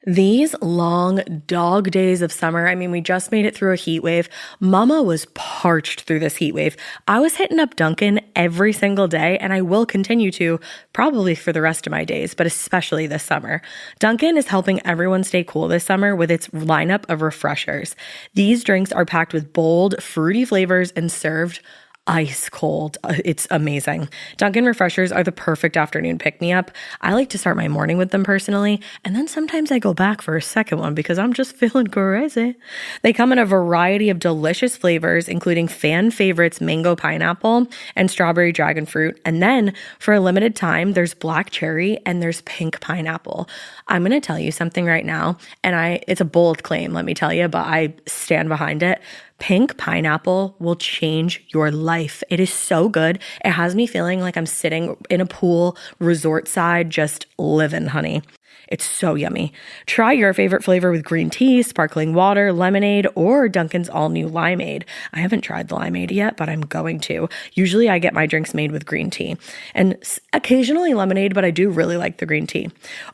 These long dog days of summer, I mean, we just made it through a heat wave. Mama was parched through this heat wave. I was hitting up Dunkin' every single day, and I will continue to probably for the rest of my days, but especially this summer. Dunkin' is helping everyone stay cool this summer with its lineup of refreshers. These drinks are packed with bold, fruity flavors and served ice cold. It's amazing. Dunkin' refreshers are the perfect afternoon pick-me-up. I like to start my morning with them personally, and then sometimes I go back for a second one because I'm just feeling crazy. They come in a variety of delicious flavors, including fan favorites mango pineapple and strawberry dragon fruit. And then for a limited time, there's black cherry and there's pink pineapple. I'm going to tell you something right now, and it's a bold claim, let me tell you, but I stand behind it. Pink pineapple will change your life. It is so good. It has me feeling like I'm sitting in a pool, resort side, just living, honey. It's so yummy. Try your favorite flavor with green tea, sparkling water, lemonade, or Dunkin's all-new limeade. I haven't tried the limeade yet, but I'm going to. Usually I get my drinks made with green tea and occasionally lemonade, but I do really like the green tea.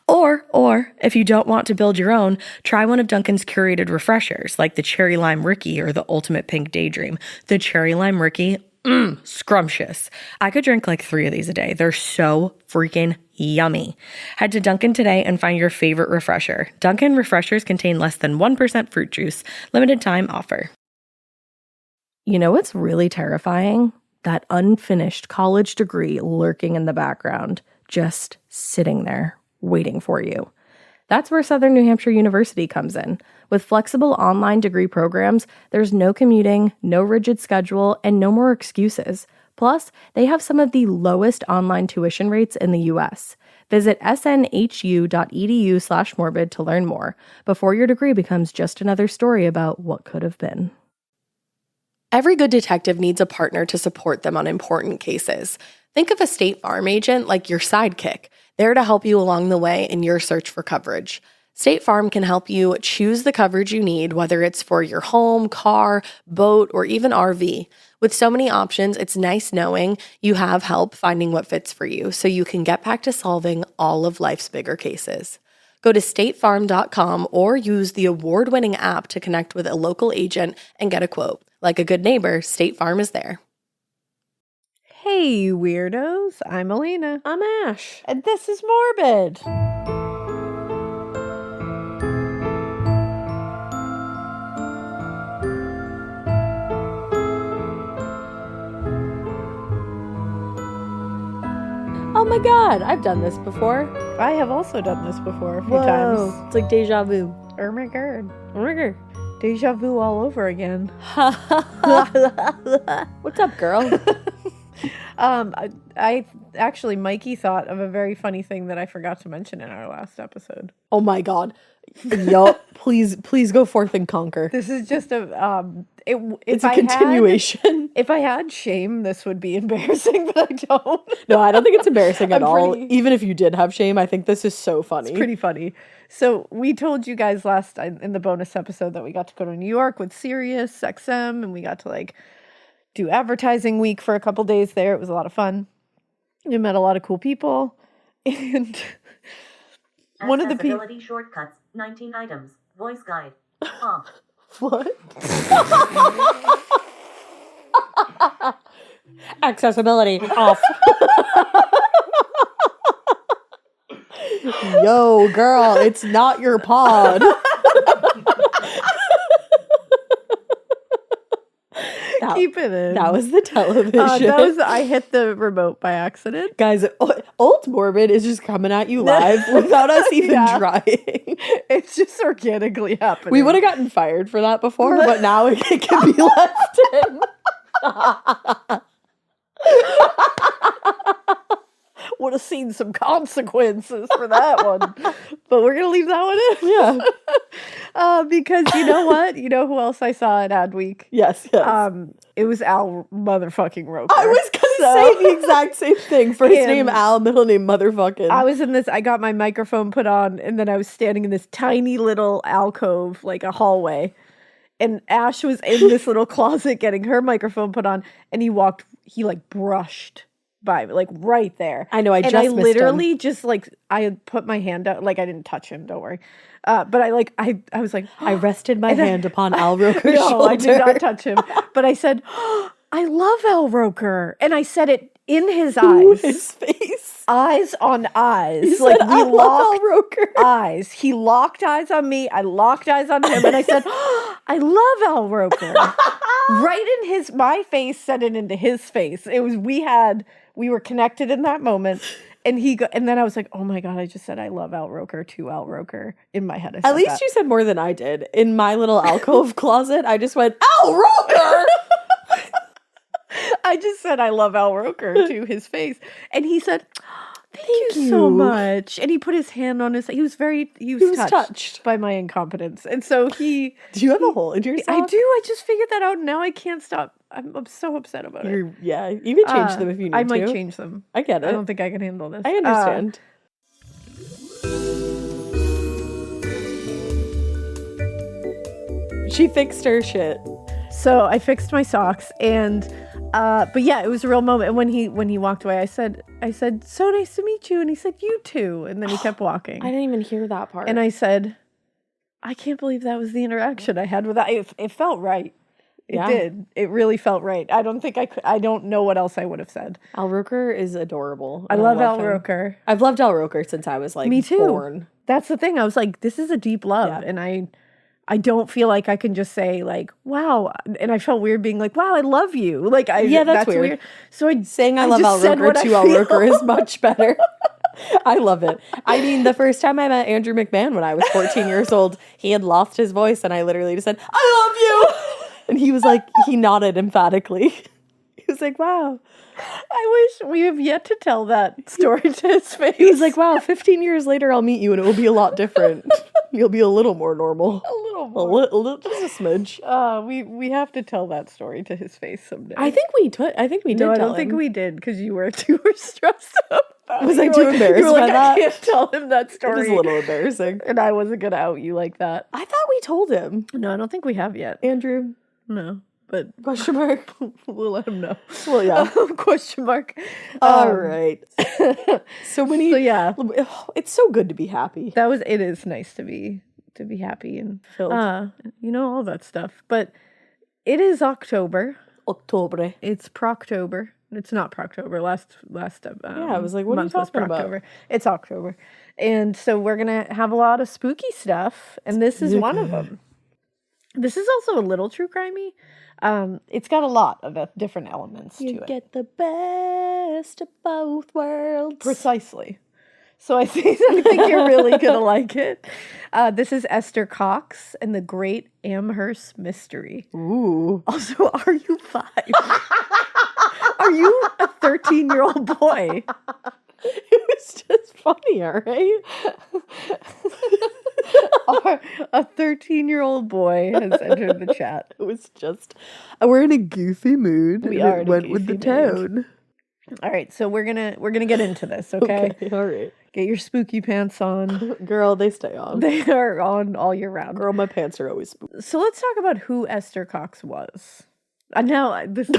Or if you don't want to build your own, try one of Dunkin's curated refreshers like the Cherry Lime Ricky or the Ultimate Pink Daydream. The Cherry Lime Ricky, scrumptious. I could drink like 3 of these a day. They're so freaking yummy. Head to Dunkin' today and find your favorite refresher. Dunkin' refreshers contain less than 1% fruit juice. Limited time offer. You know what's really terrifying? That unfinished college degree lurking in the background, just sitting there, waiting for you. That's where Southern New Hampshire University comes in. With flexible online degree programs, there's no commuting, no rigid schedule, and no more excuses. Plus, they have some of the lowest online tuition rates in the U.S. Visit snhu.edu/morbid to learn more before your degree becomes just another story about what could have been. Every good detective needs a partner to support them on important cases. Think of a State Farm agent like your sidekick, there to help you along the way in your search for coverage. State Farm can help you choose the coverage you need, whether it's for your home, car, boat, or even RV. With so many options, it's nice knowing you have help finding what fits for you so you can get back to solving all of life's bigger cases. Go to statefarm.com or use the award-winning app to connect with a local agent and get a quote. Like a good neighbor, State Farm is there. Hey, weirdos. I'm Elena. I'm Ash. And this is Morbid. Oh my god, I've done this before. I have also done this before a few times. It's like deja vu. Oh my god. Oh my god. Deja vu all over again. What's up, girl? I actually, Mikey thought of a very funny thing that I forgot to mention in our last episode. Oh my god. Yo, please go forth and conquer. This is just it's a continuation. If I had shame, this would be embarrassing, but I don't. No, I don't think it's embarrassing at all. Even if you did have shame, I think this is so funny. It's pretty funny. So we told you guys in the bonus episode that we got to go to New York with Sirius XM, and we got to do advertising week for a couple days there. It was a lot of fun. We met a lot of cool people, and one of the people. Accessibility shortcuts, 19 items, voice guide. What? Accessibility off. Yo, girl, it's not your pod. Keep it in. That was the television. I hit the remote by accident. Guys, Old Morbid is just coming at you live without us even trying. It's just organically happening. We would have gotten fired for that before, but now it can be left in. Would have seen some consequences for that one. But we're going to leave that one in. Yeah. Because you know what? You know who else I saw at Ad Week? Yes. It was Al motherfucking Roker. I was going to say the exact same thing. First name Al, middle name motherfucking. I got my microphone put on, and then I was standing in this tiny little alcove, like a hallway. And Ash was in this little closet getting her microphone put on, and he brushed by me, like right there. I know, I and just I missed him. literally just like I had put my hand out, like I didn't touch him, don't worry. But I was like, I rested my And I- hand upon Al Roker's no, shoulder. I did not touch him. But I said, I love Al Roker, and I said it in his Ooh, eyes, his face. eyes on eyes. You Like said, we "I love locked Al Roker." eyes. He locked eyes on me. I locked eyes on him, and I said, I love Al Roker. Right in my face said it into his face. It was we were connected in that moment. And and then I was like, oh my God, I just said I love Al Roker to Al Roker in my head. I said At least that. you said more than I did. In my little alcove closet, I just went, Al Roker! I just said I love Al Roker to his face. And he said, Thank you you. so much. And he put his hand on his, he was touched, touched. by my incompetence. And so Do you have a hole in your sock? I do. I just figured that out. Now I can't stop. I'm so upset about it. Yeah, you can change them if you need to. I might change them. I get it. I don't think I can handle this. I understand. She fixed her shit. So I fixed my socks, and but yeah, it was a real moment. And when he walked away, I said, so nice to meet you, and he said, you too, and then he kept walking. I didn't even hear that part. And I said, I can't believe that was the interaction I had with that. It felt right. It did. It really felt right. I don't think I could. I don't know what else I would have said. Al Roker is adorable. I love Al him. Roker. I've loved Al Roker since I was like Me too. born. That's the thing. I was like, this is a deep love, Yeah. and I don't feel like I can just say like, wow. And I felt weird being like, wow, I love you. Like, that's weird. So Saying I love Al Roker to Al Roker is much better. I love it. I mean, the first time I met Andrew McMahon when I was 14 years old, he had lost his voice, and I literally just said, I love you. And he was like, he nodded emphatically. He was like, wow. I wish we have yet to tell that story to his face. He was like, wow, 15 years later, I'll meet you, and it will be a lot different. You'll be a little more normal. a little more. A little, just a smidge. We have to tell that story to his face someday. I think we did. No, I don't think we did because you were stressed up. Was I too embarrassed by that? I can't tell him that story. It was a little embarrassing. And I wasn't gonna out you like that. I thought we told him. No, I don't think we have yet. Andrew. No, but Question mark. we'll let him know. Well, yeah. Question mark. All right. So many. So yeah, it's so good to be happy. it is nice to be happy and Filled. all that stuff. But it is October. October. It's Proctober. It's not Proctober. Last I was like, what are you month was talking about? Proctober. It's October. And so we're going to have a lot of spooky stuff, and this is one of them. This is also a little true crimey. It's got a lot of different elements to it. Get the best of both worlds. Precisely. So I think you're really going to like it. This is Esther Cox and the Great Amherst Mystery. Ooh. Also, are you 5? Are you a 13-year-old boy? It was just funny, all right? A 13-year-old boy has entered the chat. It was just, we're in a goofy mood. We and are it in a went with the goofy mood. tone. All right, so we're gonna get into this, okay? All right. Get your spooky pants on. Girl, they stay on. They are on all year round. Girl, my pants are always spooky. So let's talk about who Esther Cox was. Now this is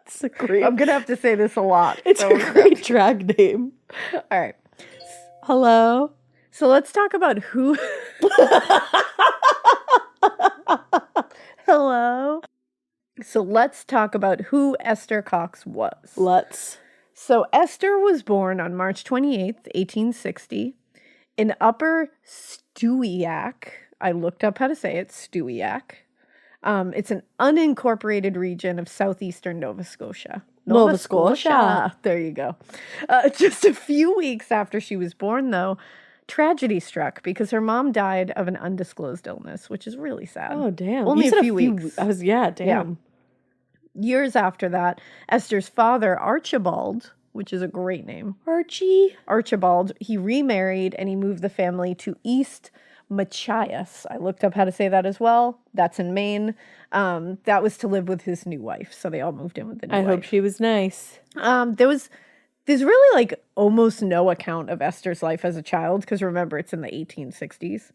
It's a great, I'm gonna have to say this a lot. it's so a great drag name. all right. Hello? So let's talk about who. Hello. So let's talk about who Esther Cox was. Let's. So Esther was born on March 28th, 1860, in Upper Stewiacke. I looked up how to say it, Stewiacke. It's an unincorporated region of southeastern Nova Scotia. Nova Scotia. There you go. Just a few weeks after she was born, though, tragedy struck because her mom died of an undisclosed illness, which is really sad. Oh, damn. Only You a said few weeks. Damn. Yeah. Years after that, Esther's father, Archibald, which is a great name, Archibald, he remarried and he moved the family to East Machias. I looked up how to say that as well. That's in Maine. That was to live with his new wife. So they all moved in with the new wife. I hope she was nice. There's really like almost no account of Esther's life as a child because remember, it's in the 1860s.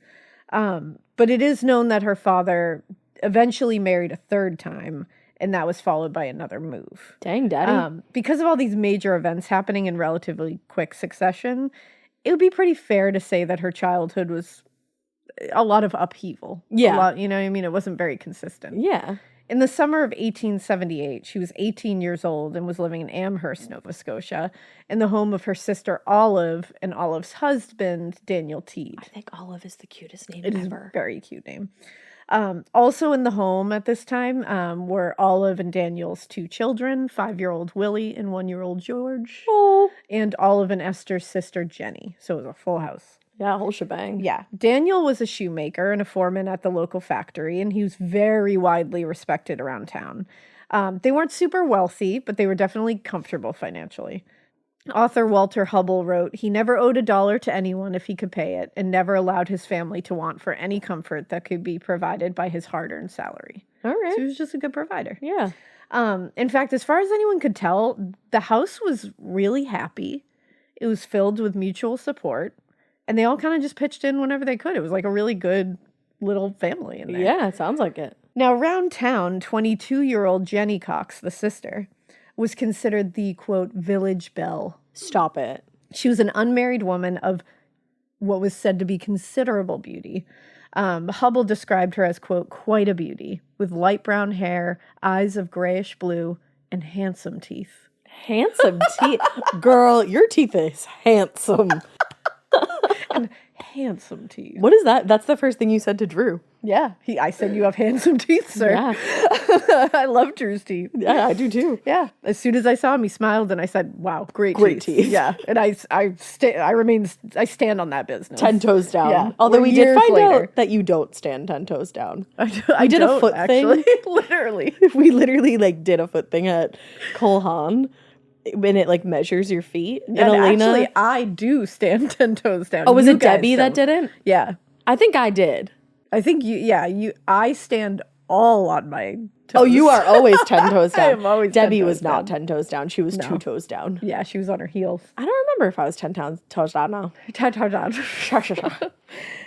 But it is known that her father eventually married a third time and that was followed by another move. Dang, Daddy. Because of all these major events happening in relatively quick succession, it would be pretty fair to say that her childhood was a lot of upheaval. Yeah. A lot, you know what I mean? It wasn't very consistent. Yeah. In the summer of 1878, she was 18 years old and was living in Amherst, Nova Scotia, in the home of her sister Olive and Olive's husband, Daniel Teed. I think Olive is the cutest name It is ever. a very cute name. Also in the home at this time were Olive and Daniel's 2 children, 5-year-old Willie and 1-year-old George, Oh. and Olive and Esther's sister Jenny. So it was a full house. Yeah, whole shebang. Yeah. Daniel was a shoemaker and a foreman at the local factory, and he was very widely respected around town. They weren't super wealthy, but they were definitely comfortable financially. Author Walter Hubble wrote, he never owed $1 to anyone if he could pay it, and never allowed his family to want for any comfort that could be provided by his hard-earned salary. All right. So he was just a good provider. Yeah. In fact, as far as anyone could tell, the house was really happy. It was filled with mutual support, and they all kind of just pitched in whenever they could. It was like a really good little family in there. Yeah, it sounds like it. Now, around town, 22-year-old Jenny Cox, the sister, was considered the, quote, village belle. Stop it. She was an unmarried woman of what was said to be considerable beauty. Hubble described her as, quote, quite a beauty, with light brown hair, eyes of grayish blue, and handsome teeth. Handsome teeth. Girl, your teeth is handsome. And handsome teeth. What is that? That's the first thing you said to Drew. Yeah, I said you have handsome teeth, sir. Yeah. I love Drew's teeth. Yeah, I do too. Yeah. As soon as I saw him, he smiled, and I said, "Wow, great teeth." Yeah, and I stand on that business. 10 toes down. Yeah. Although We're we did years find later. out that you don't stand 10 toes down. I did a don't, foot actually. thing. Literally. We literally did a foot thing at Cole Haan, and it measures your feet. And Elena, actually, I do stand 10 toes down. was You it guys Debbie that don't. didn't? Yeah. I think I did. I think I stand all on my toes. Oh, you are always 10 toes down. I am always 10 Debbie toes was not down. 10 toes down. She was 2 toes down. Yeah, she was on her heels. I don't remember if I was 10 toes down now.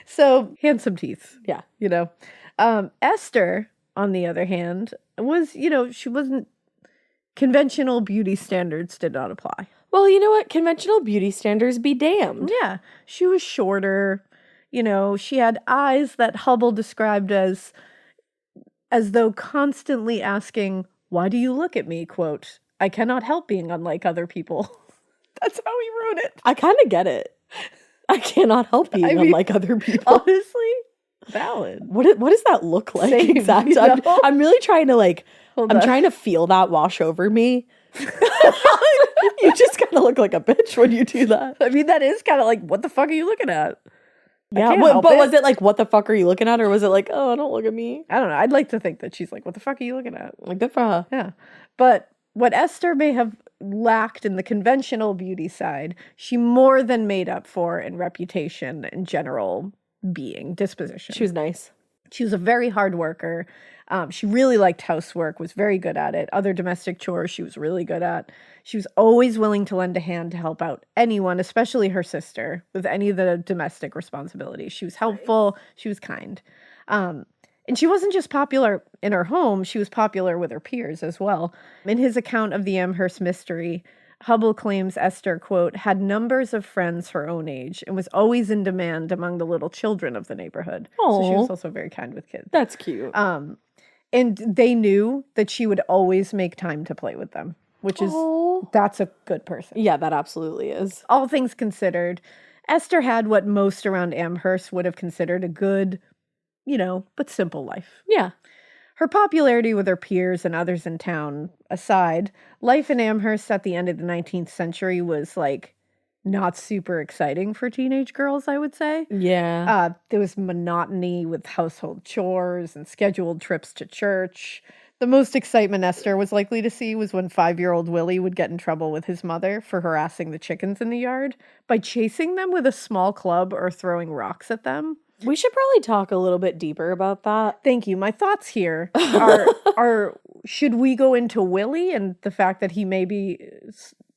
So, handsome teeth. Yeah. Esther, on the other hand, was, she wasn't, conventional beauty standards did not apply. Well, you know what? Conventional beauty standards be damned. Yeah. She was shorter. She had eyes that Hubble described as though constantly asking, "Why do you look at me?" Quote, "I cannot help being unlike other people." That's how he wrote it. I kind of get it. I cannot help being unlike other people. Honestly, valid. What does that look like Same, exactly? I'm really trying to trying to feel that wash over me. You just kind of look like a bitch when you do that. I mean, that is kind of like, what the fuck are you looking at? Yeah, but was it like, what the fuck are you looking at? Or was it like, oh, don't look at me? I don't know. I'd like to think that she's like, what the fuck are you looking at? Like, good for her. Yeah. But what Esther may have lacked in the conventional beauty side, she more than made up for in reputation and general disposition. She was nice. She was a very hard worker. She really liked housework, was very good at it. Other domestic chores she was really good at. She was always willing to lend a hand to help out anyone, especially her sister, with any of the domestic responsibilities. She was helpful. She was kind. And she wasn't just popular in her home. She was popular with her peers as well. In his account of the Amherst Mystery, Hubble claims Esther, quote, had numbers of friends her own age and was always in demand among the little children of the neighborhood. So she was also very kind with kids. That's cute. And they knew that she would always make time to play with them, which is, that's a good person. Yeah, that absolutely is. All things considered, Esther had what most around Amherst would have considered a good, but simple life. Yeah. Her popularity with her peers and others in town aside, life in Amherst at the end of the 19th century was not super exciting for teenage girls, I would say. Yeah. There was monotony with household chores and scheduled trips to church. The most excitement Esther was likely to see was when 5-year-old Willie would get in trouble with his mother for harassing the chickens in the yard by chasing them with a small club or throwing rocks at them. We should probably talk a little bit deeper about that. Thank you. My thoughts here are should we go into Willie and the fact that he may be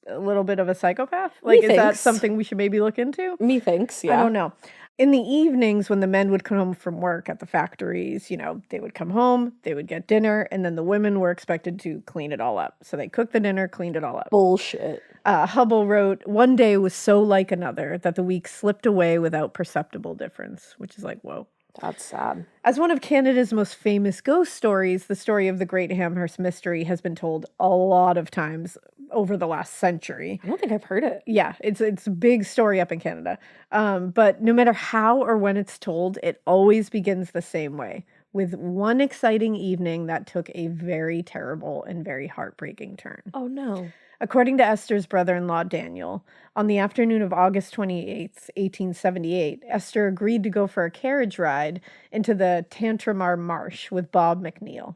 a little bit of a psychopath? Is that something we should maybe look into? Methinks, yeah. I don't know. In the evenings, when the men would come home from work at the factories, you know, they would come home, they would get dinner, and then the women were expected to clean it all up. So they cooked the dinner, cleaned it all up. Bullshit. Hubble wrote, "One day was so like another that the week slipped away without perceptible difference," which is like, whoa. That's sad. As one of Canada's most famous ghost stories, the story of the Great Amherst Mystery has been told a lot of times over the last century. I don't think I've heard it. Yeah, it's a big story up in Canada. But no matter how or when it's told, it always begins the same way, with one exciting evening that took a very terrible and very heartbreaking turn. Oh, no. According to Esther's brother-in-law, Daniel, on the afternoon of August 28th, 1878, Esther agreed to go for a carriage ride into the Tantramar Marsh with Bob McNeil.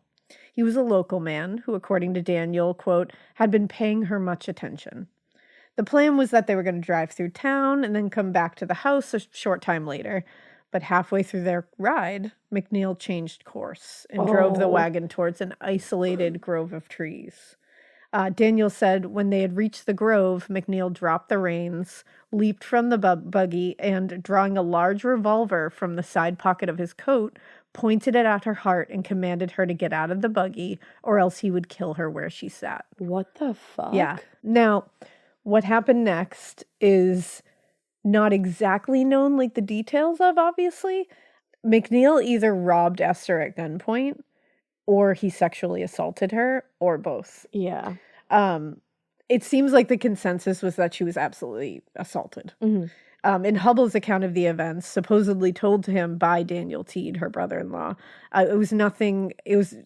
He was a local man who, according to Daniel, quote, had been paying her much attention. The plan was that they were going to drive through town and then come back to the house a short time later. But halfway through their ride, McNeil changed course and drove the wagon towards an isolated grove of trees. Daniel said when they had reached the grove, McNeil dropped the reins, leaped from the buggy, and, drawing a large revolver from the side pocket of his coat, pointed it at her heart and commanded her to get out of the buggy or else he would kill her where she sat. What the fuck? Yeah. Now, what happened next is not exactly known, like the details of, obviously. McNeil either robbed Esther at gunpoint or he sexually assaulted her, or both. Yeah. It seems like the consensus was that she was absolutely assaulted. Mm-hmm. In Hubble's account of the events, supposedly told to him by Daniel Teed, her brother-in-law,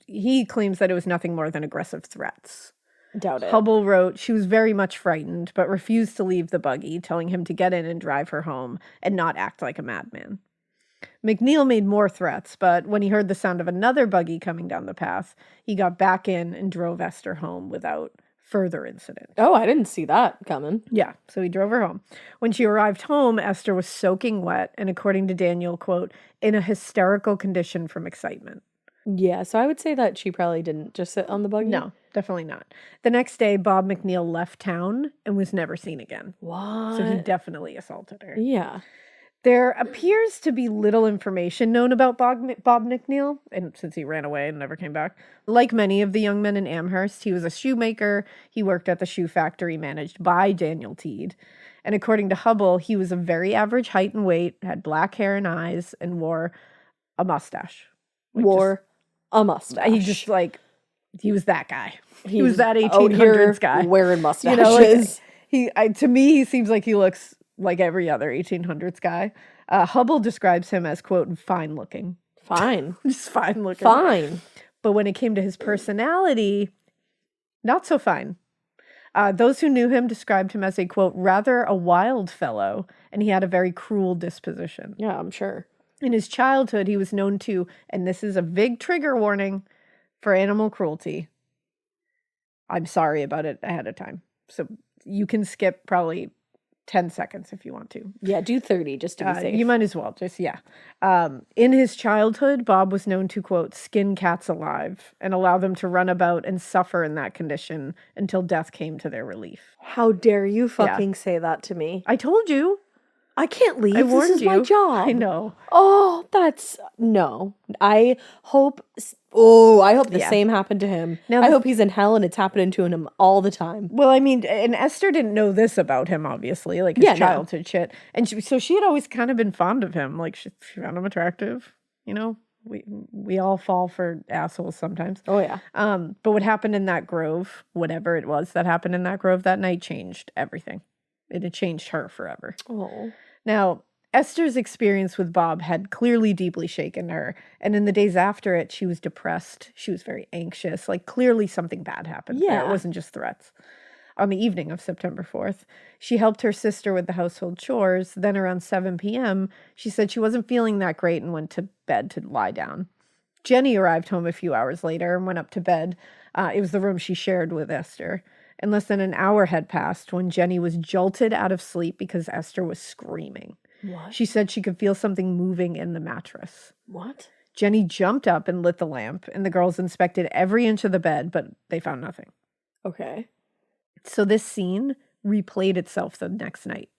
he claims that it was nothing more than aggressive threats. Doubt it. Hubble wrote, she was very much frightened, but refused to leave the buggy, telling him to get in and drive her home and not act like a madman. McNeil made more threats, but when he heard the sound of another buggy coming down the path, he got back in and drove Esther home without further incident. Oh, I didn't see that coming. Yeah, so he drove her home. When she arrived home, Esther was soaking wet and, according to Daniel, quote, in a hysterical condition from excitement. Yeah, so I would say that she probably didn't just sit on the buggy. No, definitely not. The next day, Bob McNeil left town and was never seen again. What? So he definitely assaulted her. Yeah. There appears to be little information known about Bob McNeil, and since he ran away and never came back. Like many of the young men in Amherst, he was a shoemaker. He worked at the shoe factory managed by Daniel Teed. And according to Hubble, he was of very average height and weight, had black hair and eyes, and wore a mustache. A mustache. He was that guy. He He's was that out 1800s here guy. wearing mustaches. You know, to me, he seems like he looks like every other 1800s guy. Hubble describes him as, quote, fine looking. Fine. Just fine looking. Fine. But when it came to his personality, not so fine. Those who knew him described him as a, quote, rather a wild fellow, and he had a very cruel disposition. Yeah, I'm sure. In his childhood, he was known to, and this is a big trigger warning, for animal cruelty. I'm sorry about it ahead of time. So you can skip probably 10 seconds if you want to. Yeah, do 30 just to be safe. You might as well, in his childhood, Bob was known to, quote, skin cats alive and allow them to run about and suffer in that condition until death came to their relief. How dare you fucking say that to me? I told you. I can't leave. I warned this is you. my job. I know. Oh, no. I hope the same happened to him. Now I hope he's in hell and it's happening to him all the time. Well, I mean, and Esther didn't know this about him, obviously, like his childhood shit. And so she had always kind of been fond of him. Like, she found him attractive, you know? We all fall for assholes sometimes. Oh, yeah. But what happened in that grove, whatever it was that happened in that grove that night, changed everything. It had changed her forever. Oh. Now, Esther's experience with Bob had clearly deeply shaken her, and in the days after it, she was depressed. She was very anxious. Like, clearly something bad happened there. It wasn't just threats. On the evening of September 4th, she helped her sister with the household chores. Then around 7 p.m., she said she wasn't feeling that great and went to bed to lie down. Jenny arrived home a few hours later and went up to bed. It was the room she shared with Esther. And less than an hour had passed when Jenny was jolted out of sleep because Esther was screaming. What? She said she could feel something moving in the mattress. What? Jenny jumped up and lit the lamp, and the girls inspected every inch of the bed, but they found nothing. Okay. So this scene replayed itself the next night.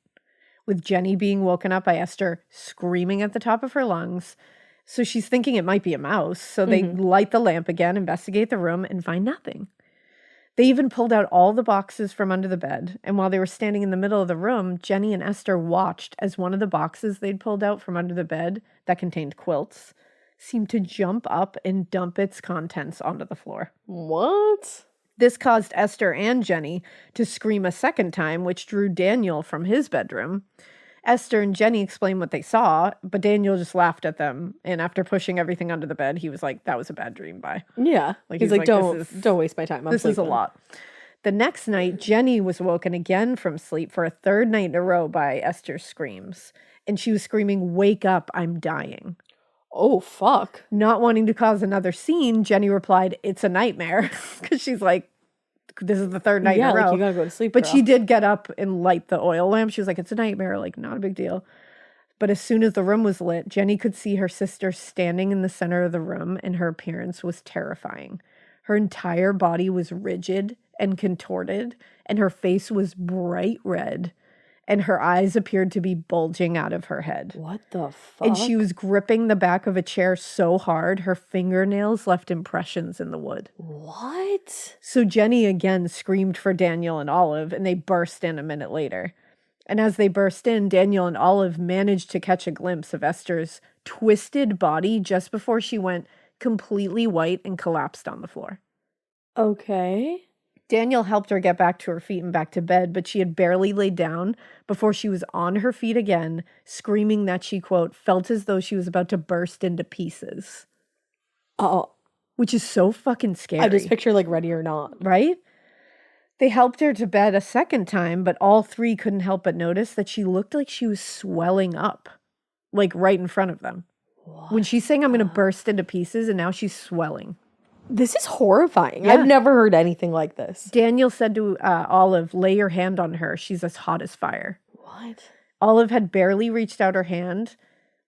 with Jenny being woken up by Esther screaming at the top of her lungs. So she's thinking it might be a mouse. So they light the lamp again, investigate the room, and find nothing. They even pulled out all the boxes from under the bed. And while they were standing in the middle of the room, Jenny and Esther watched as one of the boxes they'd pulled out from under the bed that contained quilts seemed to jump up and dump its contents onto the floor. What? This caused Esther and Jenny to scream a second time, which drew Daniel from his bedroom. Esther and Jenny explained what they saw, but Daniel just laughed at them. And after pushing everything under the bed, he was like, that was a bad dream, bye. Yeah. Like, he's like, don't waste my time. This is a lot. The next night, Jenny was woken again from sleep for a third night in a row by Esther's screams. And she was screaming, wake up, I'm dying. Oh, fuck. Not wanting to cause another scene, Jenny replied, it's a nightmare. Because she's like, this is the third night in a row. Like you gotta go to sleep, But girl. she did get up and light the oil lamp. She was like, it's a nightmare, like not a big deal. But as soon as the room was lit, Jenny could see her sister standing in the center of the room, and her appearance was terrifying. Her entire body was rigid and contorted, and her face was bright red, and her eyes appeared to be bulging out of her head. What the fuck? And she was gripping the back of a chair so hard, her fingernails left impressions in the wood. What? So Jenny again screamed for Daniel and Olive, and they burst in a minute later. And as they burst in, Daniel and Olive managed to catch a glimpse of Esther's twisted body just before she went completely white and collapsed on the floor. Okay. Daniel helped her get back to her feet and back to bed, but she had barely laid down before she was on her feet again, screaming that she, quote, felt as though she was about to burst into pieces. Oh. Which is so fucking scary. I just picture like Ready or Not. Right? They helped her to bed a second time, but all three couldn't help but notice that she looked like she was swelling up, like right in front of them. What? When she's saying, I'm going to burst into pieces, and now she's swelling. This is horrifying. Yeah. I've never heard anything like this. Daniel said to Olive, lay your hand on her. She's as hot as fire. What? Olive had barely reached out her hand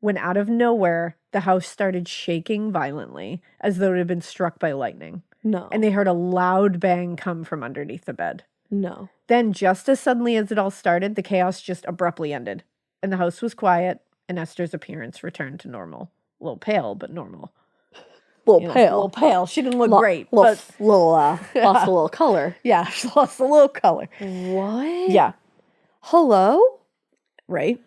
when out of nowhere, the house started shaking violently as though it had been struck by lightning. No. And they heard a loud bang come from underneath the bed. No. Then, just as suddenly as it all started, the chaos just abruptly ended. And the house was quiet, and Esther's appearance returned to normal. A little pale, but normal. A A pale. little pale. She didn't look great. Lost But a little color. yeah, she lost a little color. What? Yeah. Hello? Right?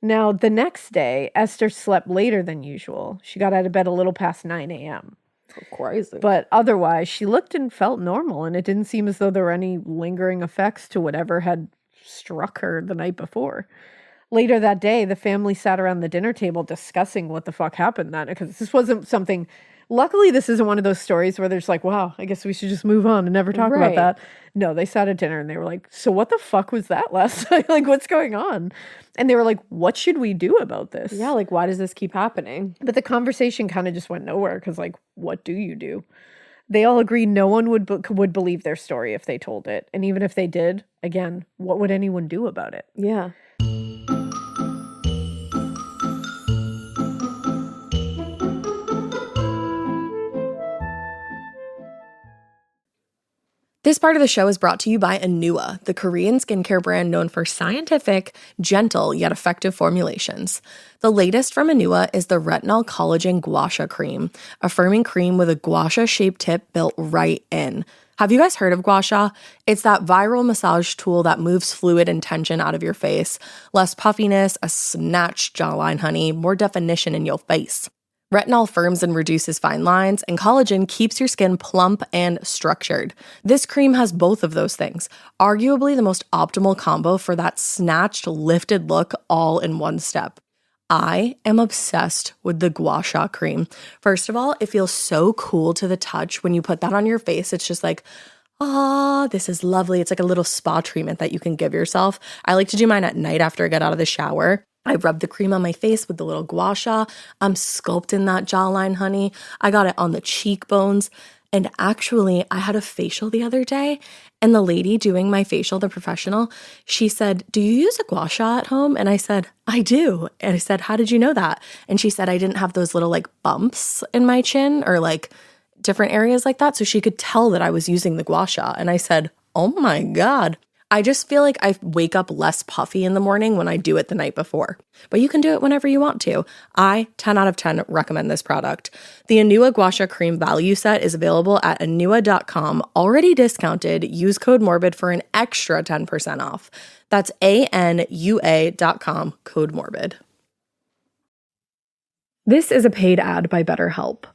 Now, the next day, Esther slept later than usual. She got out of bed a little past 9 a.m. Crazy. But otherwise, she looked and felt normal, and it didn't seem as though there were any lingering effects to whatever had struck her the night before. Later that day, the family sat around the dinner table discussing what the fuck happened that night, because this wasn't something... Luckily, this isn't one of those stories where they're just like, wow, I guess we should just move on and never talk about Right. that. No, they sat at dinner and they were like, so what the fuck was that last night? Like, what's going on? And they were like, what should we do about this? Yeah, like, why does this keep happening? But the conversation kind of just went nowhere because, like, what do you do? They all agreed no one would believe their story if they told it. And even if they did, again, what would anyone do about it? Yeah. This part of the show is brought to you by Anua, the Korean skincare brand known for scientific, gentle, yet effective formulations. The latest from Anua is the Retinol Collagen Gua Sha Cream, a firming cream with a gua sha-shaped tip built right in. Have you guys heard of gua sha? It's that viral massage tool that moves fluid and tension out of your face. Less puffiness, a snatched jawline, honey, more definition in your face. Retinol firms and reduces fine lines, and collagen keeps your skin plump and structured. This cream has both of those things, arguably the most optimal combo for that snatched, lifted look all in one step. I am obsessed with the Gua Sha cream. First of all, it feels so cool to the touch. When you put that on your face, it's just like, this is lovely. It's like a little spa treatment that you can give yourself. I like to do mine at night after I get out of the shower. I rub the cream on my face with the little gua sha. I'm sculpting that jawline, honey. I got it on the cheekbones. And actually, I had a facial the other day, and the lady doing my facial, the professional, she said, do you use a gua sha at home? And I said, I do. And I said, how did you know that? And she said, I didn't have those little like bumps in my chin or like different areas like that. So she could tell that I was using the gua sha. And I said, oh my God. I just feel like I wake up less puffy in the morning when I do it the night before. But you can do it whenever you want to. I, 10 out of 10, recommend this product. The Anua Gua Sha Cream Value Set is available at anua.com, already discounted. Use code MORBID for an extra 10% off. That's ANUA.com, code MORBID. This is a paid ad by BetterHelp.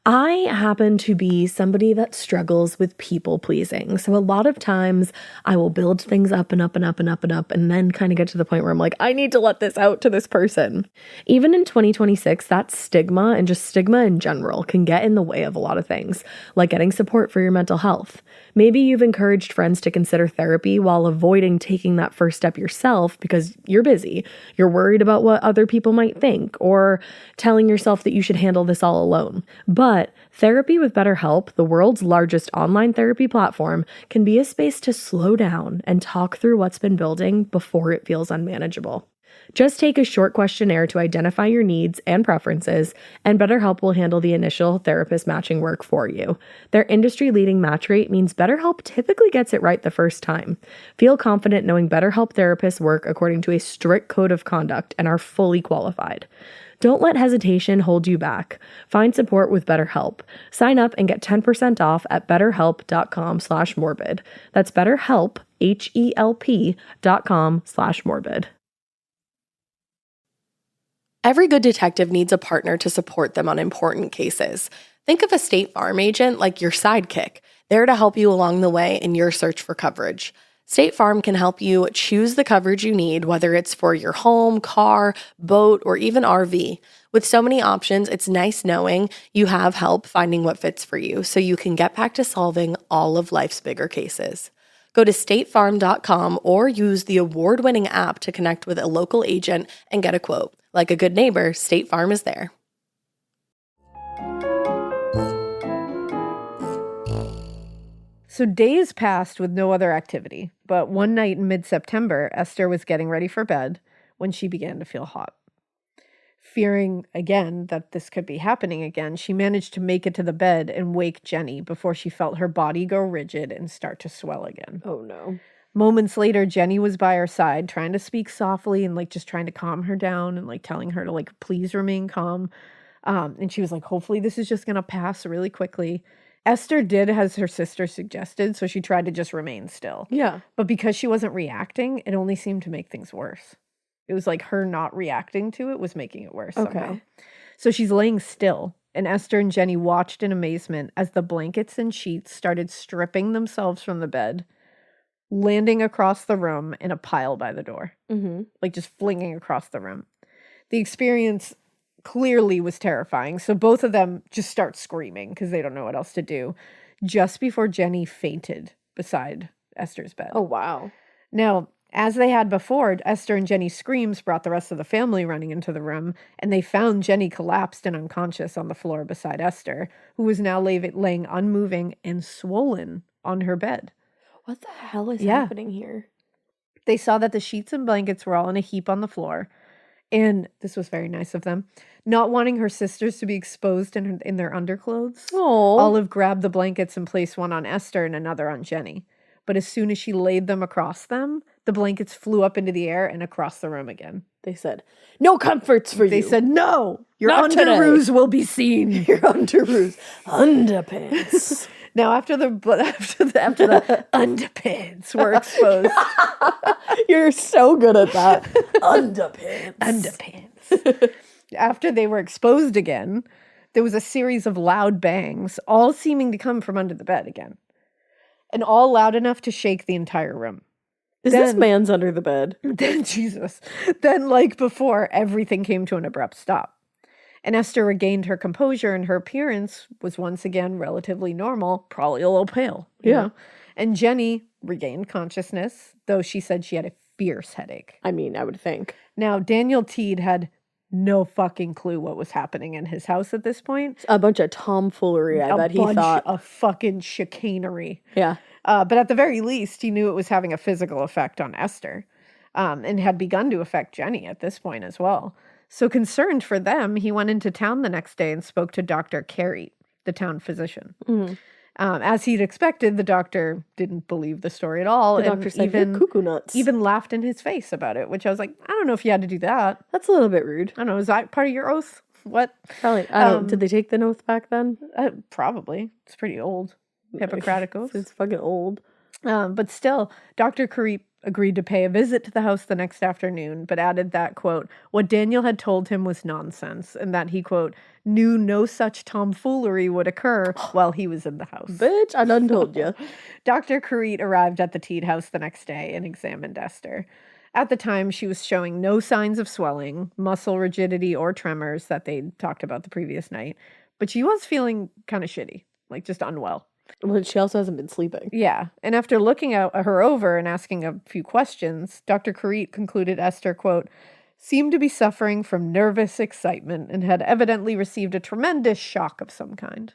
I happen to be somebody that struggles with people pleasing. So a lot of times I will build things up and up and up and up and up and then kind of get to the point where I'm like, I need to let this out to this person. Even in 2026, that stigma and just stigma in general can get in the way of a lot of things, like getting support for your mental health. Maybe you've encouraged friends to consider therapy while avoiding taking that first step yourself because you're busy. You're worried about what other people might think, or telling yourself that you should handle this all alone. But therapy with BetterHelp, the world's largest online therapy platform, can be a space to slow down and talk through what's been building before it feels unmanageable. Just take a short questionnaire to identify your needs and preferences, and BetterHelp will handle the initial therapist matching work for you. Their industry-leading match rate means BetterHelp typically gets it right the first time. Feel confident knowing BetterHelp therapists work according to a strict code of conduct and are fully qualified. Don't let hesitation hold you back. Find support with BetterHelp. Sign up and get 10% off at betterhelp.com/morbid. That's BetterHelp, HELP.com/morbid. Every good detective needs a partner to support them on important cases. Think of a State Farm agent like your sidekick, there to help you along the way in your search for coverage. State Farm can help you choose the coverage you need, whether it's for your home, car, boat, or even RV. With so many options, it's nice knowing you have help finding what fits for you so you can get back to solving all of life's bigger cases. Go to statefarm.com or use the award-winning app to connect with a local agent and get a quote. Like a good neighbor, State Farm is there. So days passed with no other activity, but one night in mid-September, Esther was getting ready for bed when she began to feel hot. Fearing again that this could be happening again, she managed to make it to the bed and wake Jenny before she felt her body go rigid and start to swell again. Oh no. Moments later, Jenny was by her side, trying to speak softly and just trying to calm her down and telling her to please remain calm. And she was like, hopefully this is just going to pass really quickly. Esther did as her sister suggested, so she tried to just remain still. Yeah. But because she wasn't reacting, it only seemed to make things worse. It was like her not reacting to it was making it worse somehow. So she's laying still, and Esther and Jenny watched in amazement as the blankets and sheets started stripping themselves from the bed, landing across the room in a pile by the door. Mm-hmm. Just flinging across the room. The experience clearly was terrifying, so both of them just start screaming because they don't know what else to do, just before Jenny fainted beside Esther's bed. Oh, wow. Now, as they had before, Esther and Jenny's screams brought the rest of the family running into the room, and they found Jenny collapsed and unconscious on the floor beside Esther, who was now laying unmoving and swollen on her bed. What the hell is happening here? They saw that the sheets and blankets were all in a heap on the floor, and this was very nice of them. Not wanting her sisters to be exposed in their underclothes, Olive grabbed the blankets and placed one on Esther and another on Jenny. But as soon as she laid them across them, the blankets flew up into the air and across the room again. They said, no comforts for you. They said, no, your Not underoos will be seen. Your underoos. Underpants. Now, after the underpants were exposed. You're so good at that. Underpants. Underpants. After they were exposed again, there was a series of loud bangs, all seeming to come from under the bed again. And all loud enough to shake the entire room. Is this man's under the bed? Then, Jesus. Then, like before, everything came to an abrupt stop. And Esther regained her composure, and her appearance was once again relatively normal, probably a little pale. You know? And Jenny regained consciousness, though she said she had a fierce headache. I mean, I would think. Now, Daniel Teed had no fucking clue what was happening in his house at this point. A bunch of tomfoolery, I bet he thought. A bunch of fucking chicanery. Yeah. But at the very least, he knew it was having a physical effect on Esther, and had begun to affect Jenny at this point as well. So concerned for them, he went into town the next day and spoke to Dr. Carey, the town physician. Mm-hmm. As he'd expected, the doctor didn't believe the story at all. The and doctor said, "You're cuckoo nuts." even laughed in his face about it, which I was like, I don't know if you had to do that. That's a little bit rude. I don't know. Is that part of your oath? What? Probably. I don't. Did they take the oath back then? Probably. It's pretty old. Hippocratic oath. It's fucking old. But still, Dr. Kareep agreed to pay a visit to the house the next afternoon, but added that, quote, what Daniel had told him was nonsense, and that he, quote, knew no such tomfoolery would occur while he was in the house. Bitch, I done told you. Dr. Kareet arrived at the Teed house the next day and examined Esther. At the time, she was showing no signs of swelling, muscle rigidity, or tremors that they'd talked about the previous night, but she was feeling kind of shitty, like just unwell. Well, she also hasn't been sleeping. Yeah, and after looking at her over and asking a few questions, Dr. Kareet concluded Esther, quote, seemed to be suffering from nervous excitement and had evidently received a tremendous shock of some kind.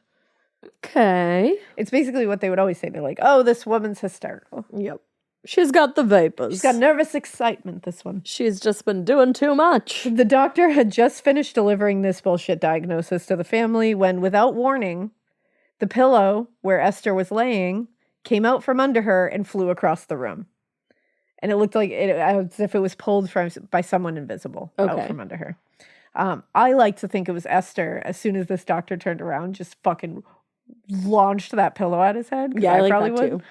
Okay. It's basically what they would always say. They're like, oh, this woman's hysterical. Yep. She's got the vapors. She's got nervous excitement, this one. She's just been doing too much. The doctor had just finished delivering this bullshit diagnosis to the family when, without warning, the pillow where Esther was laying came out from under her and flew across the room. And it looked like as if it was pulled by someone invisible out from under her. I like to think it was Esther, as soon as this doctor turned around, just fucking launched that pillow at his head. Yeah, I like that too.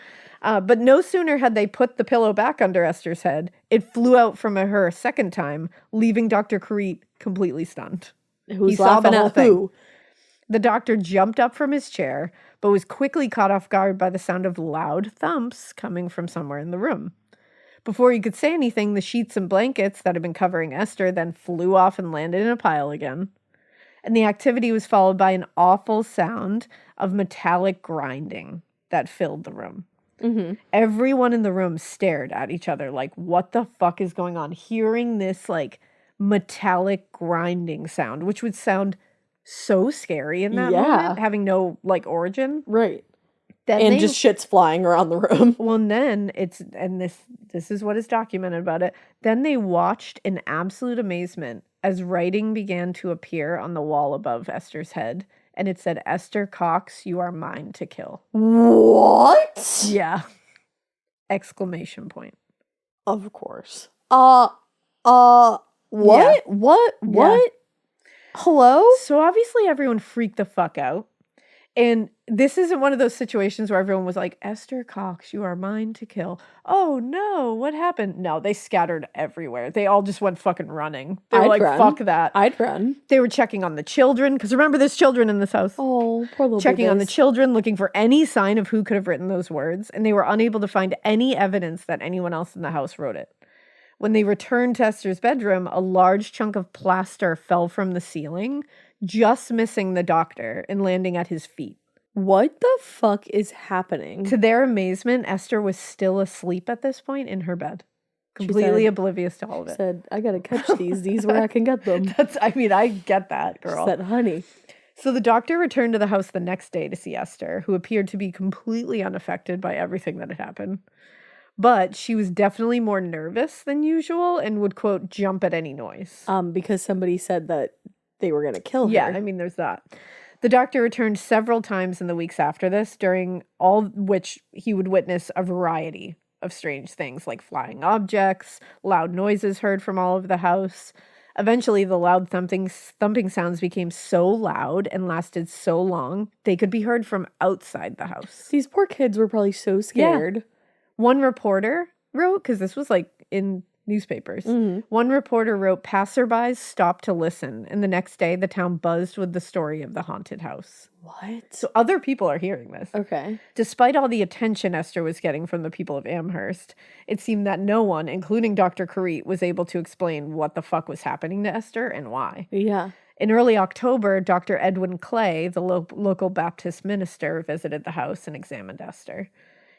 But no sooner had they put the pillow back under Esther's head, it flew out from her a second time, leaving Dr. Kareet completely stunned. Who's laughing at who? The doctor jumped up from his chair, but was quickly caught off guard by the sound of loud thumps coming from somewhere in the room. Before he could say anything, the sheets and blankets that had been covering Esther then flew off and landed in a pile again. And the activity was followed by an awful sound of metallic grinding that filled the room. Mm-hmm. Everyone in the room stared at each other like, what the fuck is going on? Hearing this like metallic grinding sound, which would sound so scary in that moment, having no like origin. Right. Then just shit's flying around the room. Well, and then this is what is documented about it. Then they watched in absolute amazement as writing began to appear on the wall above Esther's head. And it said, Esther Cox, you are mine to kill. What? Yeah. Exclamation point. Of course. What? Yeah. What? Yeah. Hello? So obviously everyone freaked the fuck out. And this isn't one of those situations where everyone was like, Esther Cox, you are mine to kill. Oh no, what happened? No, they scattered everywhere. They all just went fucking running. They were like, fuck that. I'd run. They were checking on the children, because remember there's children in this house. Oh, poor little Checking on the babies. children, looking for any sign of who could have written those words, and they were unable to find any evidence that anyone else in the house wrote it. When they returned to Esther's bedroom, a large chunk of plaster fell from the ceiling, just missing the doctor and landing at his feet. What the fuck is happening? To their amazement, Esther was still asleep at this point in her bed, completely oblivious to all of it. Said, I gotta catch these where I can get them. I get that, girl. She said, honey. So the doctor returned to the house the next day to see Esther, who appeared to be completely unaffected by everything that had happened. But she was definitely more nervous than usual and would, quote, jump at any noise. Because somebody said that they were gonna kill her. Yeah, I mean, there's that. The doctor returned several times in the weeks after this, during all which he would witness a variety of strange things like flying objects, loud noises heard from all over the house. Eventually, the loud thumping sounds became so loud and lasted so long, they could be heard from outside the house. These poor kids were probably so scared. Yeah. One reporter wrote, because this was like in newspapers. Mm-hmm. One reporter wrote, passerbys stopped to listen, and the next day the town buzzed with the story of the haunted house. What? So other people are hearing this. Okay. Despite all the attention Esther was getting from the people of Amherst, it seemed that no one, including Dr. Kareet, was able to explain what the fuck was happening to Esther and why. Yeah. In early October, Dr. Edwin Clay, the local Baptist minister, visited the house and examined Esther.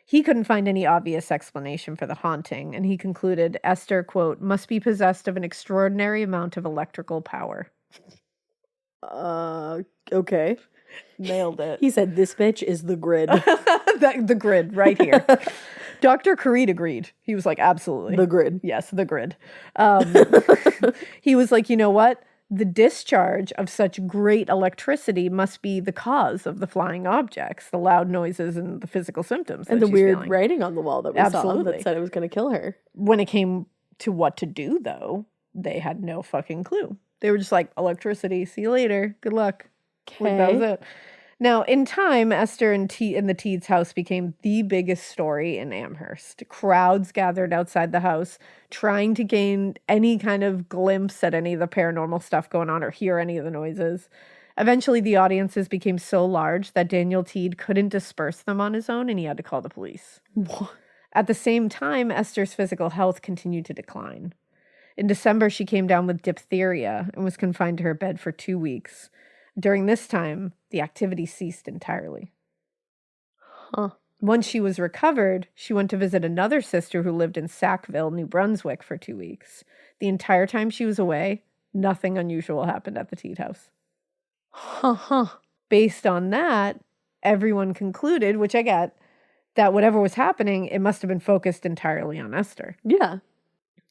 He couldn't find any obvious explanation for the haunting, and he concluded Esther, quote, must be possessed of an extraordinary amount of electrical power. Okay. Nailed it. He said, this bitch is the grid. The grid, right here. Dr. Kareet agreed. He was like, absolutely. The grid. Yes, the grid. He was like, you know what? the discharge of such great electricity must be the cause of the flying objects, the loud noises, and the physical symptoms. And that the she's weird feeling. writing on the wall that we saw Absolutely. that said it was going to kill her. When it came to what to do, though, they had no fucking clue. They were just like, electricity, see you later, good luck. That was it. Now, in time, Esther and the Teeds' house became the biggest story in Amherst. Crowds gathered outside the house, trying to gain any kind of glimpse at any of the paranormal stuff going on or hear any of the noises. Eventually, the audiences became so large that Daniel Teed couldn't disperse them on his own, and he had to call the police. What? At the same time, Esther's physical health continued to decline. In December, she came down with diphtheria and was confined to her bed for 2 weeks. During this time, the activity ceased entirely. Huh. Once she was recovered, she went to visit another sister who lived in Sackville, New Brunswick, for 2 weeks. The entire time she was away, nothing unusual happened at the Teed house. Based on that, everyone concluded, which I get, that whatever was happening, it must have been focused entirely on Esther. Yeah.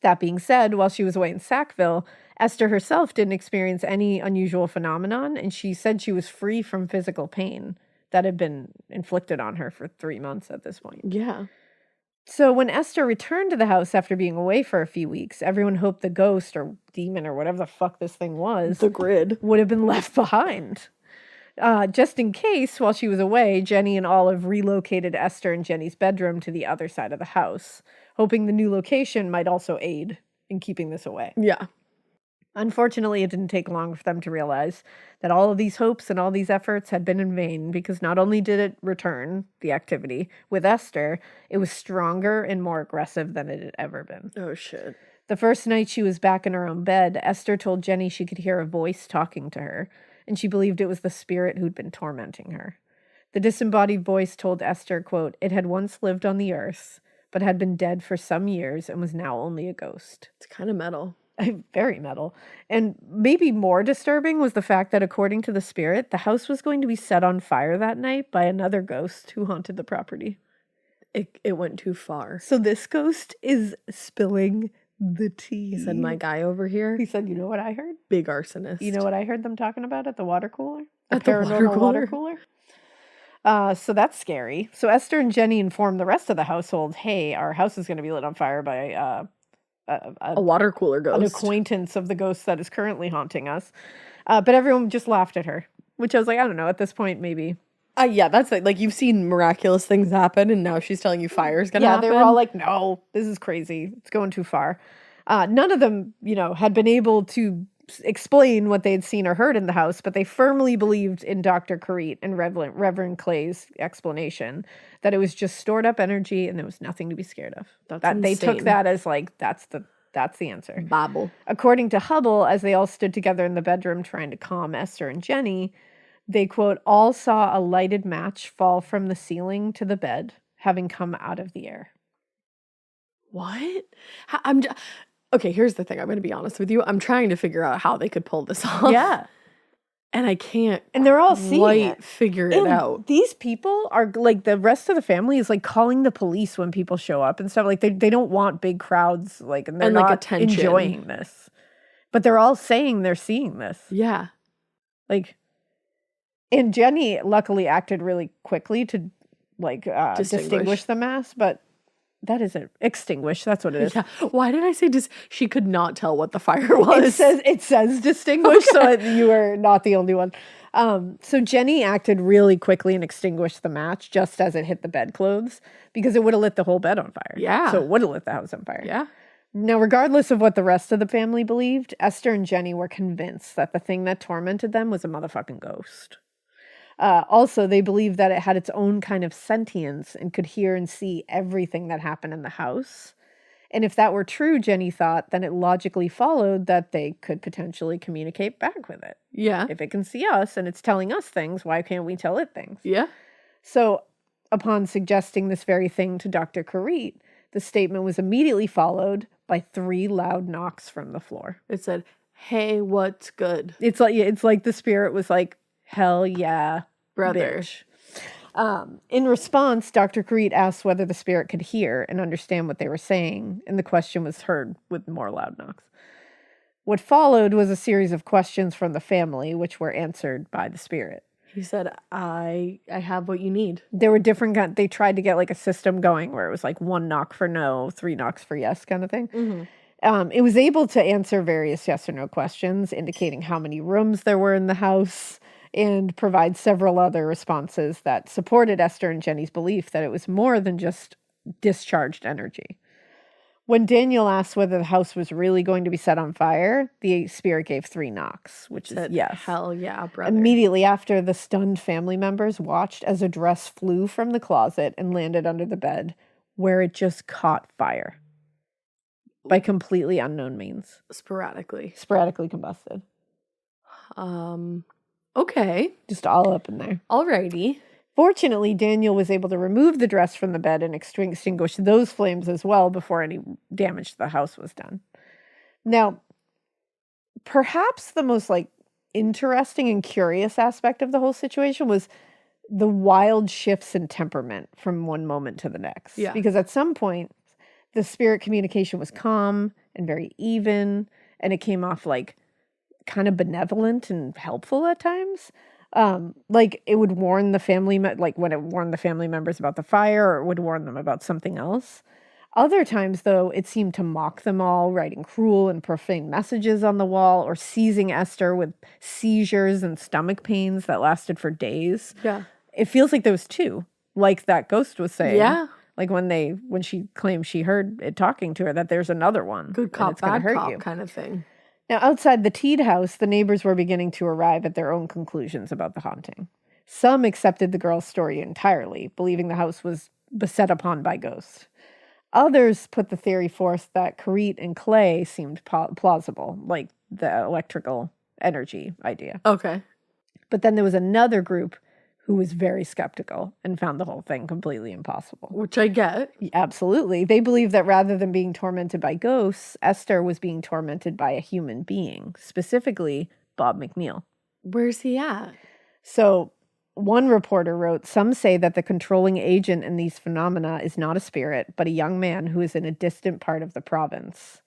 That being said, while she was away in Sackville, Esther herself didn't experience any unusual phenomenon, and she said she was free from physical pain that had been inflicted on her for 3 months at this point. Yeah. So when Esther returned to the house after being away for a few weeks, everyone hoped the ghost or demon or whatever the fuck this thing was The grid. would have been left behind. Just in case, while she was away, Jenny and Olive relocated Esther and Jenny's bedroom to the other side of the house, hoping the new location might also aid in keeping this away. Yeah. Unfortunately, it didn't take long for them to realize that all of these hopes and all these efforts had been in vain, because not only did it return, the activity, with Esther, it was stronger and more aggressive than it had ever been. Oh, shit. The first night she was back in her own bed, Esther told Jenny she could hear a voice talking to her, and she believed it was the spirit who'd been tormenting her. The disembodied voice told Esther, quote, "It had once lived on the earth, but had been dead for some years and was now only a ghost." It's kind of metal. Very metal. And maybe more disturbing was the fact that, according to the spirit, the house was going to be set on fire that night by another ghost who haunted the property. It went too far. So this ghost is spilling the tea. He said, my guy over here, He said, you know what I heard? big arsonist. You know what I heard them talking about at the water cooler? At the paranormal water cooler? So that's scary. So Esther and Jenny informed the rest of the household, hey, our house is going to be lit on fire by a water cooler ghost. an acquaintance of the ghost that is currently haunting us. But everyone just laughed at her, which I was like, I don't know, at this point, maybe. Yeah, that's it. Like, you've seen miraculous things happen, and now she's telling you fire's gonna happen. They were all like, no, this is crazy. It's going too far. None of them, had been able to explain what they had seen or heard in the house, but they firmly believed in Dr. Carit and Reverend Clay's explanation that it was just stored up energy and there was nothing to be scared of. They took that as like, that's the answer. Babble. According to Hubble, as they all stood together in the bedroom trying to calm Esther and Jenny, they, quote, all saw a lighted match fall from the ceiling to the bed, having come out of the air. What? Okay, here's the thing. I'm going to be honest with you. I'm trying to figure out how they could pull this off. Yeah. And I can't And they're all seeing quite it. figure it out. These people are like, the rest of the family is like calling the police when people show up and stuff. Like they don't want big crowds, like, and they're And, like, not attention. enjoying this. But they're all saying they're seeing this. Yeah. Like, and Jenny luckily acted really quickly to like distinguish the mass, but that isn't extinguish. That's what it is. Yeah. Why did I say she could not tell what the fire was? It says distinguish, so you are not the only one. So Jenny acted really quickly and extinguished the match just as it hit the bedclothes, because it would have lit the whole bed on fire. Yeah. So it would have lit the house on fire. Yeah. Now, regardless of what the rest of the family believed, Esther and Jenny were convinced that the thing that tormented them was a motherfucking ghost. Also, they believed that it had its own kind of sentience and could hear and see everything that happened in the house. And if that were true, Jenny thought, then it logically followed that they could potentially communicate back with it. Yeah. If it can see us and it's telling us things, why can't we tell it things? Yeah. So, upon suggesting this very thing to Dr. Carit, the statement was immediately followed by 3 loud knocks from the floor. It said, hey, what's good? It's like the spirit was like, hell yeah, Brother. bitch. In response, Dr. Carit asked whether the spirit could hear and understand what they were saying, and the question was heard with more loud knocks. What followed was a series of questions from the family, which were answered by the spirit. He said, I have what you need. There were different, they tried to get like a system going where it was like 1 knock for no, 3 knocks for yes kind of thing. It was able to answer various yes or no questions, indicating how many rooms there were in the house, and provide several other responses that supported Esther and Jenny's belief that it was more than just discharged energy. When Daniel asked whether the house was really going to be set on fire, the spirit gave 3 knocks, which is yes. Hell yeah, brother. Immediately after, the stunned family members watched as a dress flew from the closet and landed under the bed, where it just caught fire by completely unknown means. Sporadically Combusted. Okay. Just all up in there. Alrighty. Fortunately, Daniel was able to remove the dress from the bed and extinguish those flames as well before any damage to the house was done. Now, perhaps the most interesting and curious aspect of the whole situation was the wild shifts in temperament from one moment to the next. Yeah. Because at some point, the spirit communication was calm and very even, and it came off kind of benevolent and helpful at times. It would warn the family, when it warned the family members about the fire, or it would warn them about something else. Other times, though, it seemed to mock them all, writing cruel and profane messages on the wall, or seizing Esther with seizures and stomach pains that lasted for days. Yeah. It feels like there was 2, like that ghost was saying. Yeah. Like when she claimed she heard it talking to her, that there's another one. Good cop, bad cop kind of thing. Now, outside the Teed house, the neighbors were beginning to arrive at their own conclusions about the haunting. Some accepted the girl's story entirely, believing the house was beset upon by ghosts. Others put the theory forth that Karit and Clay seemed plausible, like the electrical energy idea. Okay. But then there was another group who was very skeptical and found the whole thing completely impossible. Which I get. Absolutely. They believed that rather than being tormented by ghosts, Esther was being tormented by a human being, specifically Bob McNeil. Where's he at? So one reporter wrote, "Some say that the controlling agent in these phenomena is not a spirit, but a young man who is in a distant part of the province."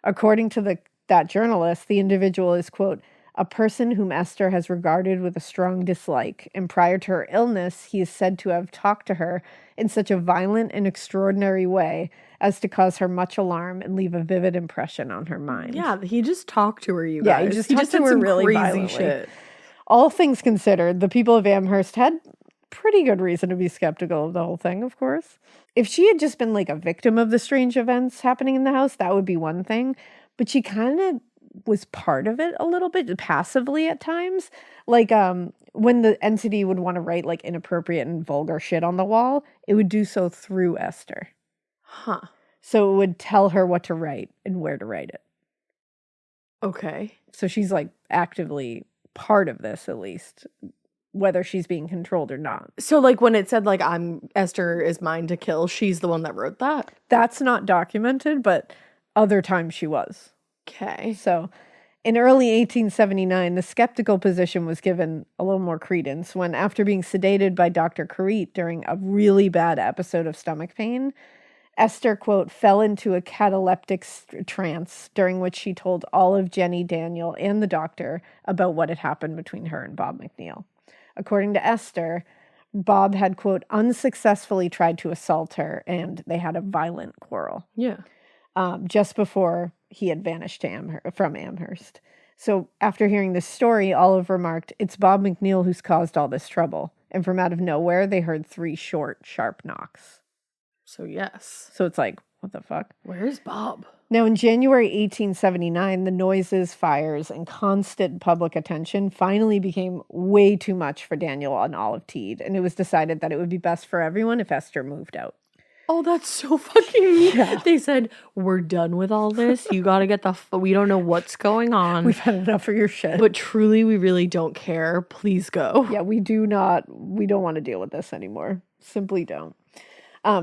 According to that journalist, the individual is, quote, "a person whom Esther has regarded with a strong dislike, and prior to her illness, he is said to have talked to her in such a violent and extraordinary way as to cause her much alarm and leave a vivid impression on her mind." Yeah, he just talked to her, you Yeah, guys. he just did talked to her some really crazy violently. shit. All things considered, the people of Amherst had pretty good reason to be skeptical of the whole thing, of course. If she had just been a victim of the strange events happening in the house, that would be one thing. But she kind of was part of it a little bit passively at times. When the entity would want to write inappropriate and vulgar shit on the wall, it would do so through Esther. Huh. So it would tell her what to write and where to write it. Okay. So she's actively part of this, at least, whether she's being controlled or not. So when it said Esther is mine to kill, she's the one that wrote that? That's not documented, but other times she was. Okay. So in early 1879, the skeptical position was given a little more credence when, after being sedated by Dr. Karit during a really bad episode of stomach pain, Esther, quote, fell into a cataleptic trance during which she told all of Jenny, Daniel, and the doctor about what had happened between her and Bob McNeil. According to Esther, Bob had, quote, unsuccessfully tried to assault her, and they had a violent quarrel. Yeah. Just before he had vanished from Amherst. So after hearing this story, Olive remarked, "It's Bob McNeil who's caused all this trouble." And from out of nowhere, they heard 3 short, sharp knocks. So yes. So it's what the fuck? Where's Bob? Now, in January 1879, the noises, fires, and constant public attention finally became way too much for Daniel and Olive Teed, and it was decided that it would be best for everyone if Esther moved out. Oh, that's so fucking mean. Yeah. They said, we're done with all this. You got to get we don't know what's going on. We've had enough of your shit. But truly, we really don't care. Please go. Yeah, we don't want to deal with this anymore. Simply don't.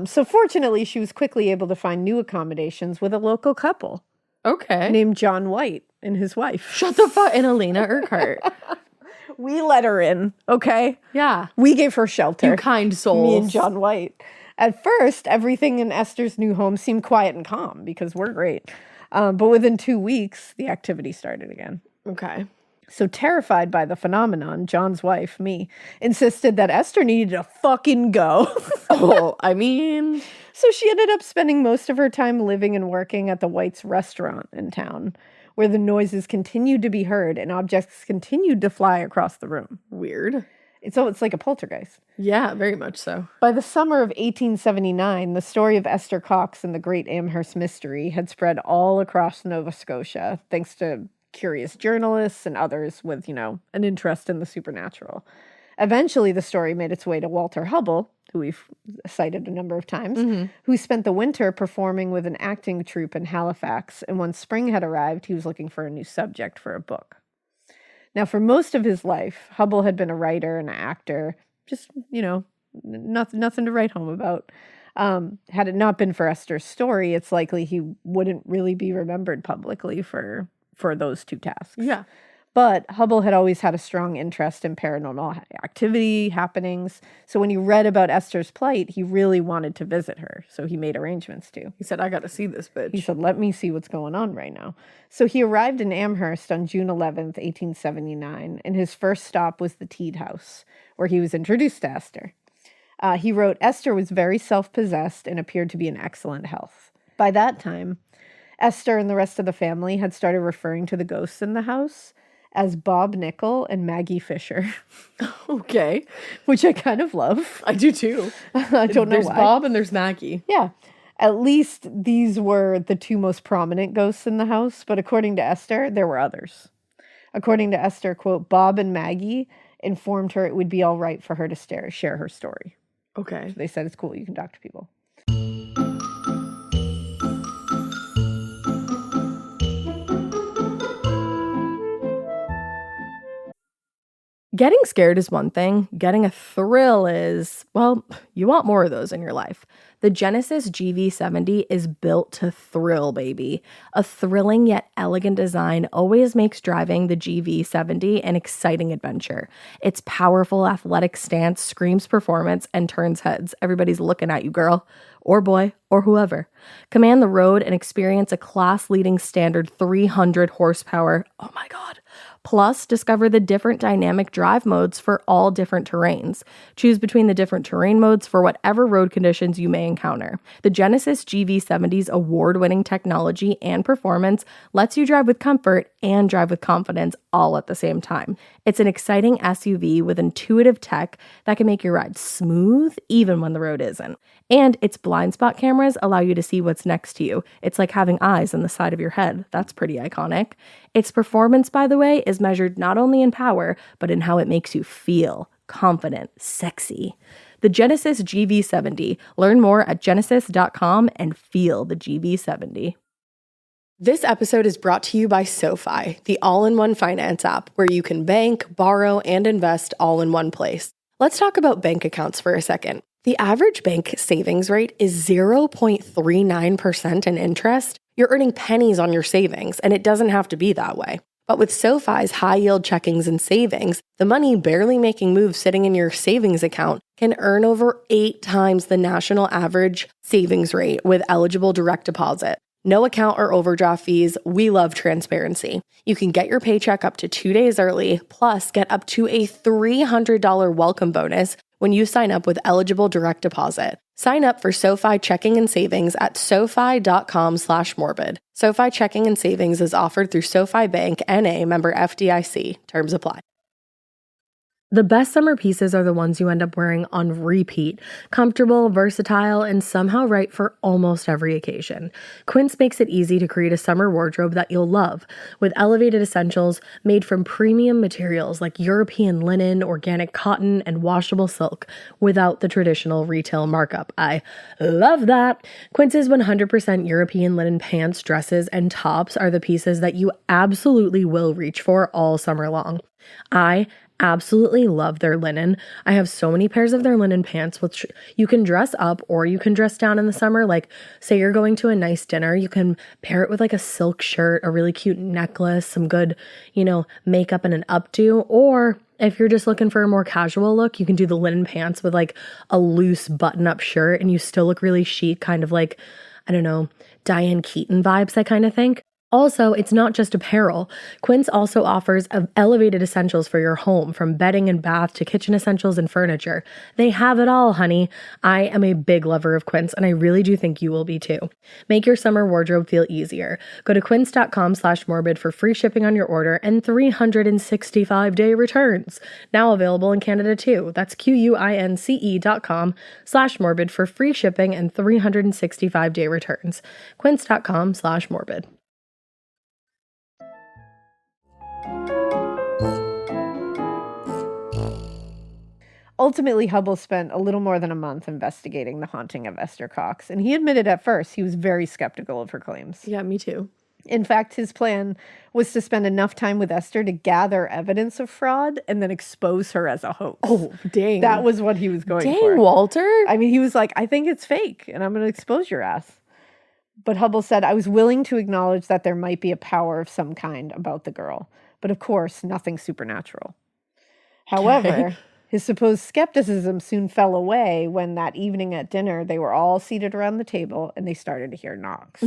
So fortunately, she was quickly able to find new accommodations with a local couple Okay. named John White and his wife. Shut the fuck. And Elena Urquhart. We let her in, okay? Yeah. We gave her shelter. You kind souls. Me and John White. At first, everything in Esther's new home seemed quiet and calm because we're great. But within 2 weeks, the activity started again. Okay. So terrified by the phenomenon, John's wife, me, insisted that Esther needed to fucking go. Oh, I mean, So she ended up spending most of her time living and working at the White's restaurant in town, where the noises continued to be heard and objects continued to fly across the room. weird. It's like a poltergeist. Yeah, very much so. By the summer of 1879, the story of Esther Cox and the Great Amherst Mystery had spread all across Nova Scotia, thanks to curious journalists and others with, an interest in the supernatural. Eventually, the story made its way to Walter Hubble, who we've cited a number of times, who spent the winter performing with an acting troupe in Halifax, and when spring had arrived, he was looking for a new subject for a book. Now, for most of his life, Hubble had been a writer and an actor, just, nothing to write home about. Had it not been for Esther's story, it's likely he wouldn't really be remembered publicly for those two tasks. Yeah. But Hubble had always had a strong interest in paranormal activity, happenings. So when he read about Esther's plight, he really wanted to visit her. So he made arrangements to. He said, I got to see this bitch. He said, let me see what's going on right now. So he arrived in Amherst on June 11th, 1879, and his first stop was the Teed House, where he was introduced to Esther. He wrote, Esther was very self-possessed and appeared to be in excellent health. By that time, Esther and the rest of the family had started referring to the ghosts in the house as Bob Nickel and Maggie Fisher, Okay. which I kind of love. I do too. I don't know There's why. Bob and there's Maggie. Yeah. At least these were the two most prominent ghosts in the house, but according to Esther, there were others. According to Esther, quote, Bob and Maggie informed her it would be all right for her to share her story. Okay. They said, it's cool, you can talk to people. Getting scared is one thing. Getting a thrill is, well, you want more of those in your life. The Genesis GV70 is built to thrill, baby. A thrilling yet elegant design always makes driving the GV70 an exciting adventure. Its powerful athletic stance screams performance and turns heads. Everybody's looking at you, girl, or boy, or whoever. Command the road and experience a class-leading standard 300 horsepower. Oh my God. Plus, discover the different dynamic drive modes for all different terrains. Choose between the different terrain modes for whatever road conditions you may encounter. The Genesis GV70's award-winning technology and performance lets you drive with comfort and drive with confidence all at the same time. It's an exciting SUV with intuitive tech that can make your ride smooth even when the road isn't. And its blind spot cameras allow you to see what's next to you. It's like having eyes on the side of your head. That's pretty iconic. Its performance, by the way, is measured not only in power, but in how it makes you feel confident, sexy. The Genesis GV70. Learn more at genesis.com and feel the GV70. This episode is brought to you by SoFi, the all-in-one finance app where you can bank, borrow, and invest all in one place. Let's talk about bank accounts for a second. The average bank savings rate is 0.39% in interest. You're earning pennies on your savings, and it doesn't have to be that way. But with SoFi's high-yield checkings and savings, the money barely making moves sitting in your savings account can earn over 8 times the national average savings rate with eligible direct deposit. No account or overdraft fees. We love transparency. You can get your paycheck up to 2 days early, plus get up to a $300 welcome bonus when you sign up with eligible direct deposit. Sign up for SoFi checking and savings at sofi.com/morbid. SoFi checking and savings is offered through SoFi Bank NA, member FDIC. Terms apply. The best summer pieces are the ones you end up wearing on repeat. Comfortable, versatile, and somehow right for almost every occasion. Quince makes it easy to create a summer wardrobe that you'll love, with elevated essentials made from premium materials like European linen, organic cotton, and washable silk, without the traditional retail markup. I love that! Quince's 100% European linen pants, dresses, and tops are the pieces that you absolutely will reach for all summer long. I absolutely love their linen. I have so many pairs of their linen pants, which you can dress up or you can dress down in the summer. Like, say you're going to a nice dinner, you can pair it with like a silk shirt, a really cute necklace, some good, makeup and an updo. Or if you're just looking for a more casual look, you can do the linen pants with like a loose button-up shirt and you still look really chic, kind of like, I don't know, Diane Keaton vibes, I kind of think. Also, it's not just apparel. Quince also offers elevated essentials for your home, from bedding and bath to kitchen essentials and furniture. They have it all, honey. I am a big lover of Quince, and I really do think you will be too. Make your summer wardrobe feel easier. Go to quince.com/morbid for free shipping on your order and 365-day returns. Now available in Canada too. That's QUINCE.com/morbid for free shipping and 365-day returns. Quince.com/morbid. Ultimately, Hubble spent a little more than a month investigating the haunting of Esther Cox, and he admitted at first he was very skeptical of her claims. Yeah, me too. In fact, his plan was to spend enough time with Esther to gather evidence of fraud and then expose her as a hoax. Oh, dang. That was what he was going Dang, for. Walter. I mean, he was like, I think it's fake, and I'm going to expose your ass. But Hubble said, I was willing to acknowledge that there might be a power of some kind about the girl. But of course, nothing supernatural. However, his supposed skepticism soon fell away when that evening at dinner, they were all seated around the table and they started to hear knocks.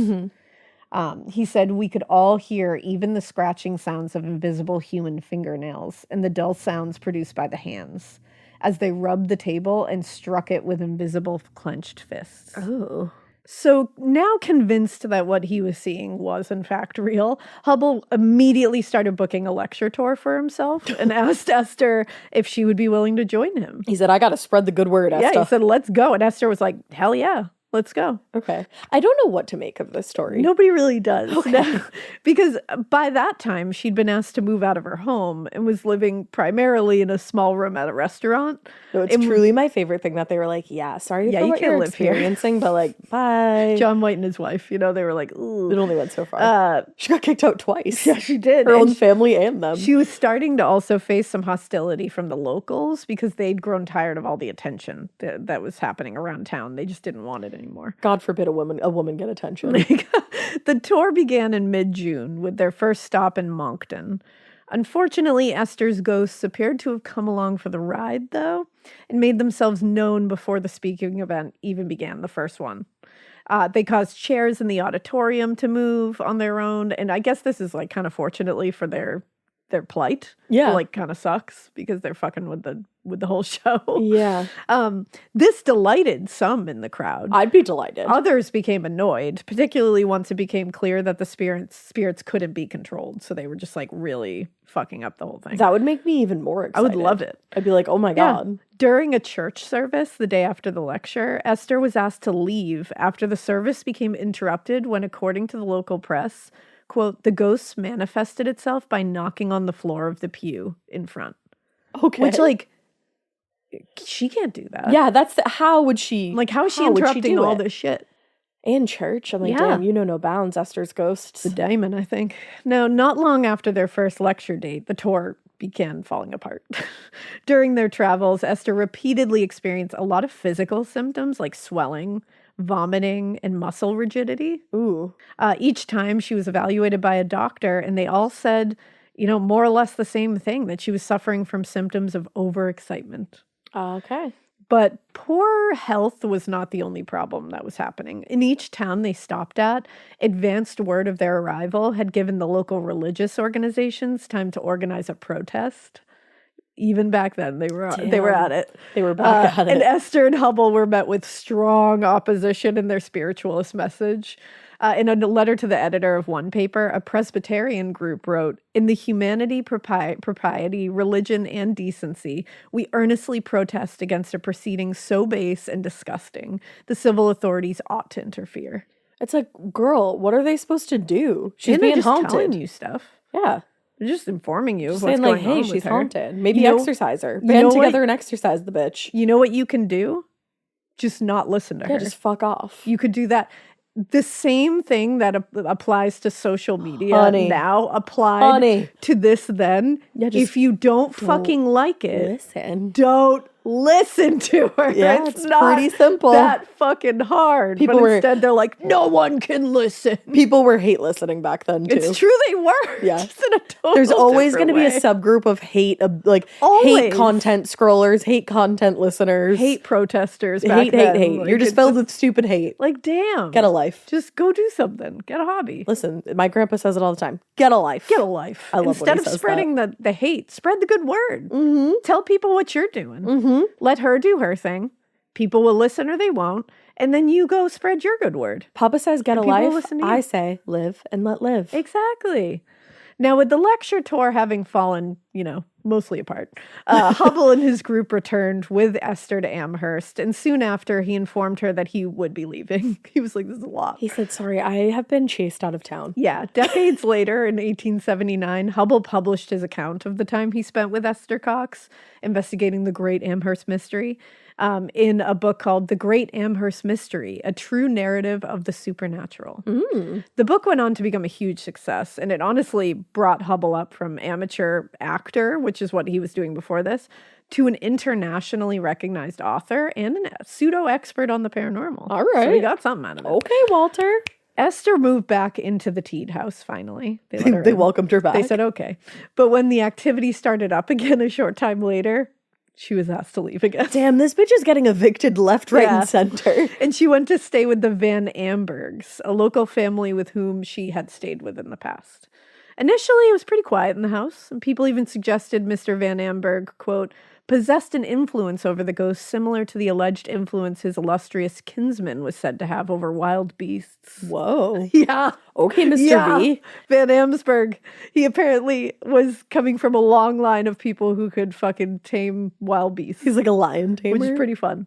He said we could all hear even the scratching sounds of invisible human fingernails and the dull sounds produced by the hands as they rubbed the table and struck it with invisible clenched fists. Oh. So now convinced that what he was seeing was in fact real, Hubble immediately started booking a lecture tour for himself and asked Esther if she would be willing to join him. He said, I got to spread the good word, Esther. Yeah, he said, let's go. And Esther was like, hell yeah, let's go. Okay. I don't know what to make of this story. Nobody really does. Okay. No, because by that time, she'd been asked to move out of her home and was living primarily in a small room at a restaurant. No, it's truly my favorite thing that they were like, yeah, sorry Yeah, for you what can't you're live here. experiencing, but like, bye. John White and his wife, they were like, ooh. It only went so far. She got kicked out twice. Yeah, she did. Her And own family and them. She was starting to also face some hostility from the locals because they'd grown tired of all the attention that was happening around town. They just didn't want it anymore. God forbid a woman get attention. The tour began in mid-June with their first stop in Moncton. Unfortunately, Esther's ghosts appeared to have come along for the ride, though, and made themselves known before the speaking event even began, the first one. They caused chairs in the auditorium to move on their own, and I guess this is like kind of fortunately for their plight. Yeah. It, like kind of sucks because they're fucking with the whole show. Yeah. This delighted some in the crowd. I'd be delighted. Others became annoyed, particularly once it became clear that the spirits couldn't be controlled. So they were just like really fucking up the whole thing. That would make me even more excited. I would love it. I'd be like, oh my God. During a church service the day after the lecture, Esther was asked to leave after the service became interrupted when, according to the local press, quote, the ghost manifested itself by knocking on the floor of the pew in front. Okay. Which, like, she can't do that. Yeah, how would she? Like, how is she interrupting do all it? this shit? And church. I'm like, Yeah. damn, no bounds, Esther's ghosts. The diamond, I think. Now, not long after their first lecture date, the tour began falling apart. During their travels, Esther repeatedly experienced a lot of physical symptoms like swelling, vomiting, and muscle rigidity. Ooh. Each time she was evaluated by a doctor, and they all said, more or less the same thing, that she was suffering from symptoms of overexcitement. Okay. But poor health was not the only problem that was happening. In each town they stopped at, advanced word of their arrival had given the local religious organizations time to organize a protest. Even back then, they were at it. They were back at it. And Esther and Hubble were met with strong opposition in their spiritualist message. In a letter to the editor of one paper, a Presbyterian group wrote, in the humanity, propriety, religion, and decency, we earnestly protest against a proceeding so base and disgusting. The civil authorities ought to interfere. It's like, girl, what are they supposed to do? She's And they're being just haunted. telling you stuff. Yeah. They're just informing you of Just what's saying going like, hey, on she's with her. haunted. Maybe You know- exercise her. you Band know what- together and exercise the bitch. You know what you can do? Just not listen to her. Yeah, just fuck off. You could do that. The same thing that applies to social media Honey. now applied Honey. to this then. Yeah, just if you don't fucking like it, Listen. don't listen to her. Yeah, it's it's not pretty simple. that fucking hard. People but were- instead they're like, no one can listen. People were hate listening back then too. It's true they were. Yeah. Just in a total There's always going to be a different way. subgroup of hate, hate Always. content scrollers, hate content listeners, hate protesters. Back hate, then. hate. Like, You're just it's filled with stupid hate. like, damn. Get a life. Just go do something. Get a hobby. Listen, my grandpa says it all the time. Get a life. Get a life. I love when Instead he of says spreading the hate, spread the good word. Mm-hmm. Tell people what you're doing. Mm-hmm. Let her do her thing. People will listen or they won't. And then you go spread your good word. Papa says get a people life. listen to you. I say live and let live. Exactly. Now, with the lecture tour having fallen, mostly apart, Hubble and his group returned with Esther to Amherst, and soon after, he informed her that he would be leaving. He was like, this is a lot. He said, sorry, I have been chased out of town. Yeah, decades later, in 1879, Hubble published his account of the time he spent with Esther Cox investigating the Great Amherst Mystery in a book called The Great Amherst Mystery, A True Narrative of the Supernatural. The book went on to become a huge success, and it honestly brought Hubble up from amateur actor, which is what he was doing before this, to an internationally recognized author and a pseudo-expert on the paranormal. All So he right. got something out of it. Okay, Walter. Esther moved back into the Teed house finally. They let her They in. welcomed her back. They said okay. But when the activity started up again a short time later, she was asked to leave again. damn, this bitch is getting evicted left, right, Yeah. and center. And she went to stay with the Van Ambergs, a local family with whom she had stayed with in the past. Initially, it was pretty quiet in the house, and people even suggested Mr. Van Amberg, quote, possessed an influence over the ghost similar to the alleged influence his illustrious kinsman was said to have over wild beasts. Whoa. Yeah. Okay, Mr. Yeah. V. Van Amsberg. He apparently was coming from a long line of people who could fucking tame wild beasts, He's like a lion tamer. which is pretty fun.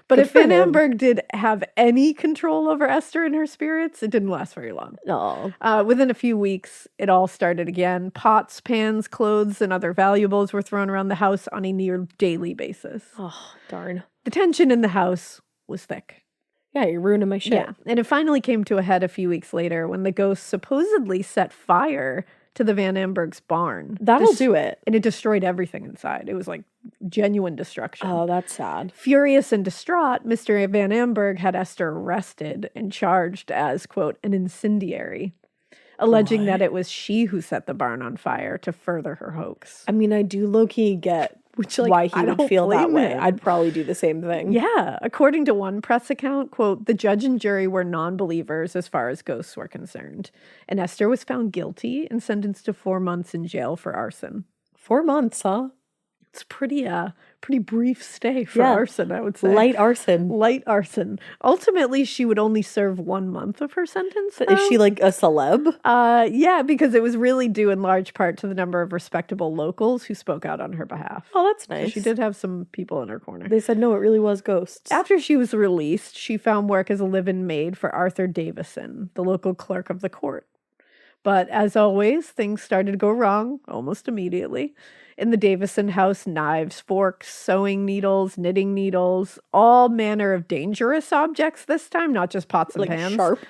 But Good if for Van him. Amberg did have any control over Esther and her spirits, it didn't last very long. Oh. Within a few weeks, it all started again. Pots, pans, clothes, and other valuables were thrown around the house on a near daily basis. Oh, darn. The tension in the house was thick. Yeah, you're ruining my shit. Yeah, and it finally came to a head a few weeks later when the ghost supposedly set fire to the Van Amberg's barn. That'll do it. And it destroyed everything inside. It was like genuine destruction. Oh, that's sad. Furious and distraught, Mr. Van Amberg had Esther arrested and charged as, quote, an incendiary, alleging that it was she who set the barn on fire to further her hoax. I mean, I do low-key get why he I would don't feel that blame way. him. I'd probably do the same thing. Yeah, according to one press account, quote, the judge and jury were non-believers as far as ghosts were concerned. And Esther was found guilty and sentenced to 4 months in jail for arson. 4 months, huh? It's pretty brief stay for Yeah. arson, I would say. Light arson. Light arson. Ultimately, she would only serve 1 month of her sentence. Is she like a celeb? Yeah, because it was really due in large part to the number of respectable locals who spoke out on her behalf. Oh, that's So nice. she did have some people in her corner. They said no, it really was ghosts. After she was released, she found work as a live-in maid for Arthur Davison, the local clerk of the court. But as always, things started to go wrong almost immediately. In the Davison house, knives, forks, sewing needles, knitting needles, all manner of dangerous objects this time, not just pots and Like pans. sharp.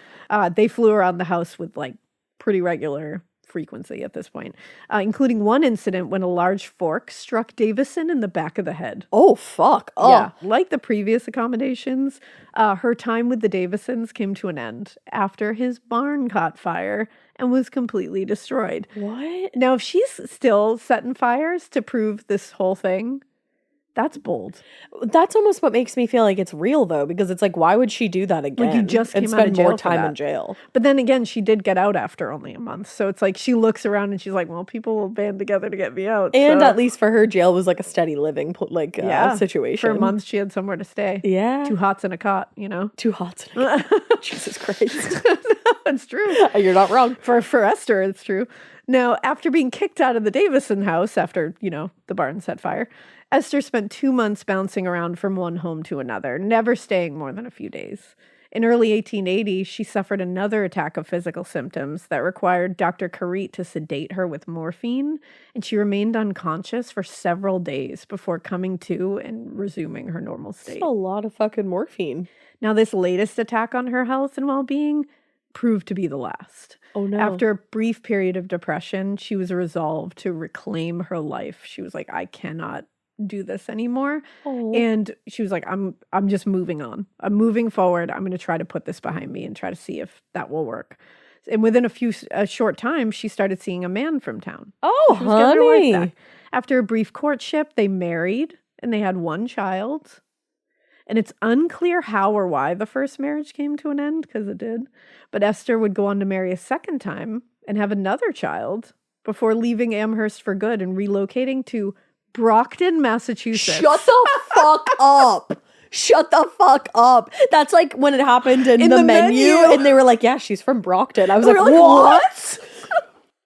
They flew around the house with like pretty regular frequency at this point, including one incident when a large fork struck Davison in the back of the head. Oh, fuck. Oh. Yeah, like the previous accommodations, her time with the Davisons came to an end after his barn caught fire and was completely destroyed. What? Now, if she's still setting fires to prove this whole thing, that's bold. That's almost what makes me feel like it's real, though, because it's like, why would she do that again? Like, you just and came out of spend jail more for time that. in jail. But then again, she did get out after only a month. So it's like she looks around and she's like, well, people will band together to get me out. And so, at least for her, jail was like a steady living situation. for a month, she had somewhere to stay. Yeah. 2 hots and a cot, you know? 2 hots. Jesus Christ. It's true. You're not wrong. For Esther, it's true. Now, after being kicked out of the Davison house after, the barn set fire, Esther spent 2 months bouncing around from one home to another, never staying more than a few days. In early 1880, she suffered another attack of physical symptoms that required Dr. Carit to sedate her with morphine, and she remained unconscious for several days before coming to and resuming her normal state. That's a lot of fucking morphine. Now, this latest attack on her health and well-being proved to be the last. Oh, no. After a brief period of depression, she was resolved to reclaim her life. She was like, I cannot do this anymore. Oh. And she was like, I'm just moving on. I'm moving forward. I'm going to try to put this behind me and try to see if that will work. And within a short time, she started seeing a man from town. Oh, She was getting her life honey. back. After a brief courtship, they married and they had one child. And it's unclear how or why the first marriage came to an end, because it did. But Esther would go on to marry a second time and have another child before leaving Amherst for good and relocating to Brockton, Massachusetts. Shut the fuck up. Shut the fuck up. That's like when it happened in the menu and they were like, yeah, she's from Brockton. I was like, what?